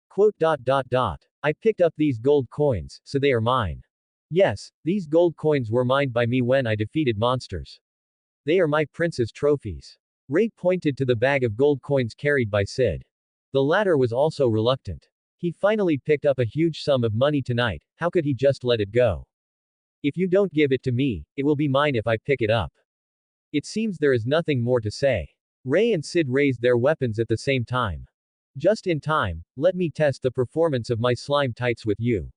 Quote. I picked up these gold coins, so they are mine. Yes, these gold coins were mined by me when I defeated monsters. They are my prince's trophies. Rei pointed to the bag of gold coins carried by Sid. The latter was also reluctant. He finally picked up a huge sum of money tonight, how could he just let it go? If you don't give it to me, it will be mine if I pick it up. It seems there is nothing more to say. Rei and Sid raised their weapons at the same time. Just in time, let me test the performance of my slime tights with you.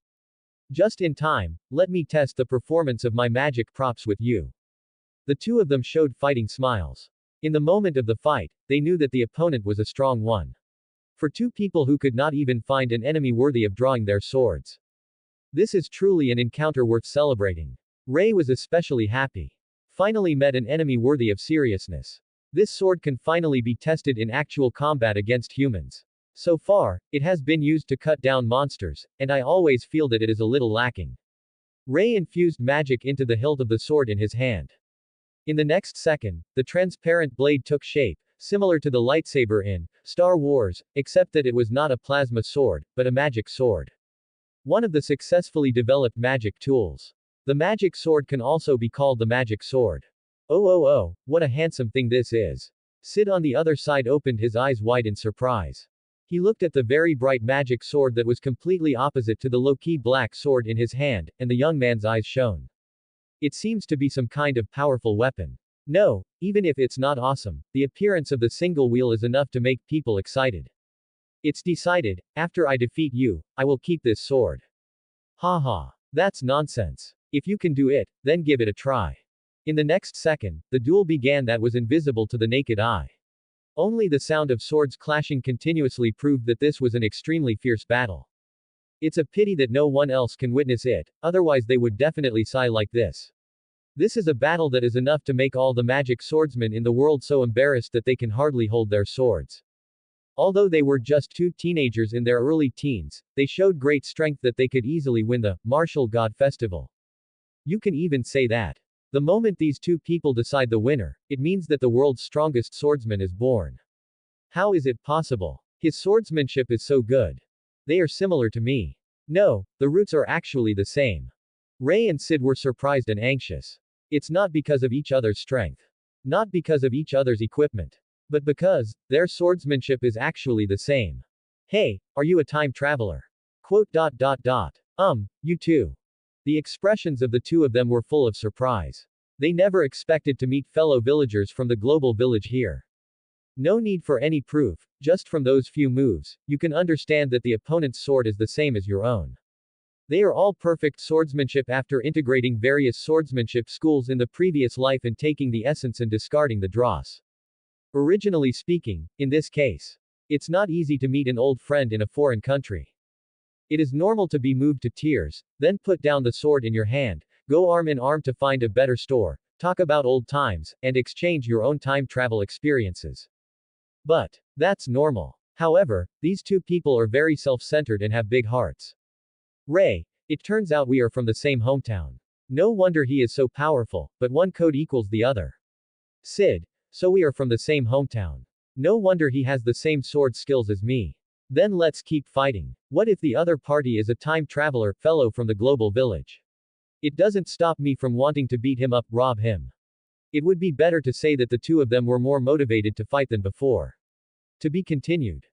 Just in time, let me test the performance of my magic props with you. The two of them showed fighting smiles. In the moment of the fight, they knew that the opponent was a strong one. For two people who could not even find an enemy worthy of drawing their swords. This is truly an encounter worth celebrating. Rei was especially happy. Finally met an enemy worthy of seriousness. This sword can finally be tested in actual combat against humans. So far, it has been used to cut down monsters, and I always feel that it is a little lacking. Rei infused magic into the hilt of the sword in his hand. In the next second, the transparent blade took shape, similar to the lightsaber in Star Wars, except that it was not a plasma sword, but a magic sword. One of the successfully developed magic tools. The magic sword can also be called the magic sword. Oh, what a handsome thing this is. Sid on the other side opened his eyes wide in surprise. He looked at the very bright magic sword that was completely opposite to the low-key black sword in his hand, and the young man's eyes shone. It seems to be some kind of powerful weapon. No, even if it's not awesome, the appearance of the single wheel is enough to make people excited. It's decided, after I defeat you, I will keep this sword. Haha. That's nonsense. If you can do it, then give it a try. In the next second, the duel began that was invisible to the naked eye. Only the sound of swords clashing continuously proved that this was an extremely fierce battle. It's a pity that no one else can witness it, otherwise they would definitely sigh like this. This is a battle that is enough to make all the magic swordsmen in the world so embarrassed that they can hardly hold their swords. Although they were just two teenagers in their early teens, they showed great strength that they could easily win the Martial God Festival. You can even say that. The moment these two people decide the winner, it means that the world's strongest swordsman is born. How is it possible? His swordsmanship is so good. They are similar to me. No, the roots are actually the same. Rei and Sid were surprised and anxious. It's not because of each other's strength. Not because of each other's equipment. But because their swordsmanship is actually the same. Hey, are you a time traveler? Quote. You too. The expressions of the two of them were full of surprise. They never expected to meet fellow villagers from the global village here. No need for any proof, just from those few moves, you can understand that the opponent's sword is the same as your own. They are all perfect swordsmanship after integrating various swordsmanship schools in the previous life and taking the essence and discarding the dross. Originally speaking, in this case, it's not easy to meet an old friend in a foreign country. It is normal to be moved to tears, then put down the sword in your hand, go arm in arm to find a better store, talk about old times, and exchange your own time travel experiences. But that's normal. However, these two people are very self-centered and have big hearts. Rei, it turns out we are from the same hometown. No wonder he is so powerful, but one code equals the other. Sid, so we are from the same hometown. No wonder he has the same sword skills as me. Then let's keep fighting. What if the other party is a time traveler, fellow from the global village? It doesn't stop me from wanting to beat him up, rob him. It would be better to say that the two of them were more motivated to fight than before. To be continued.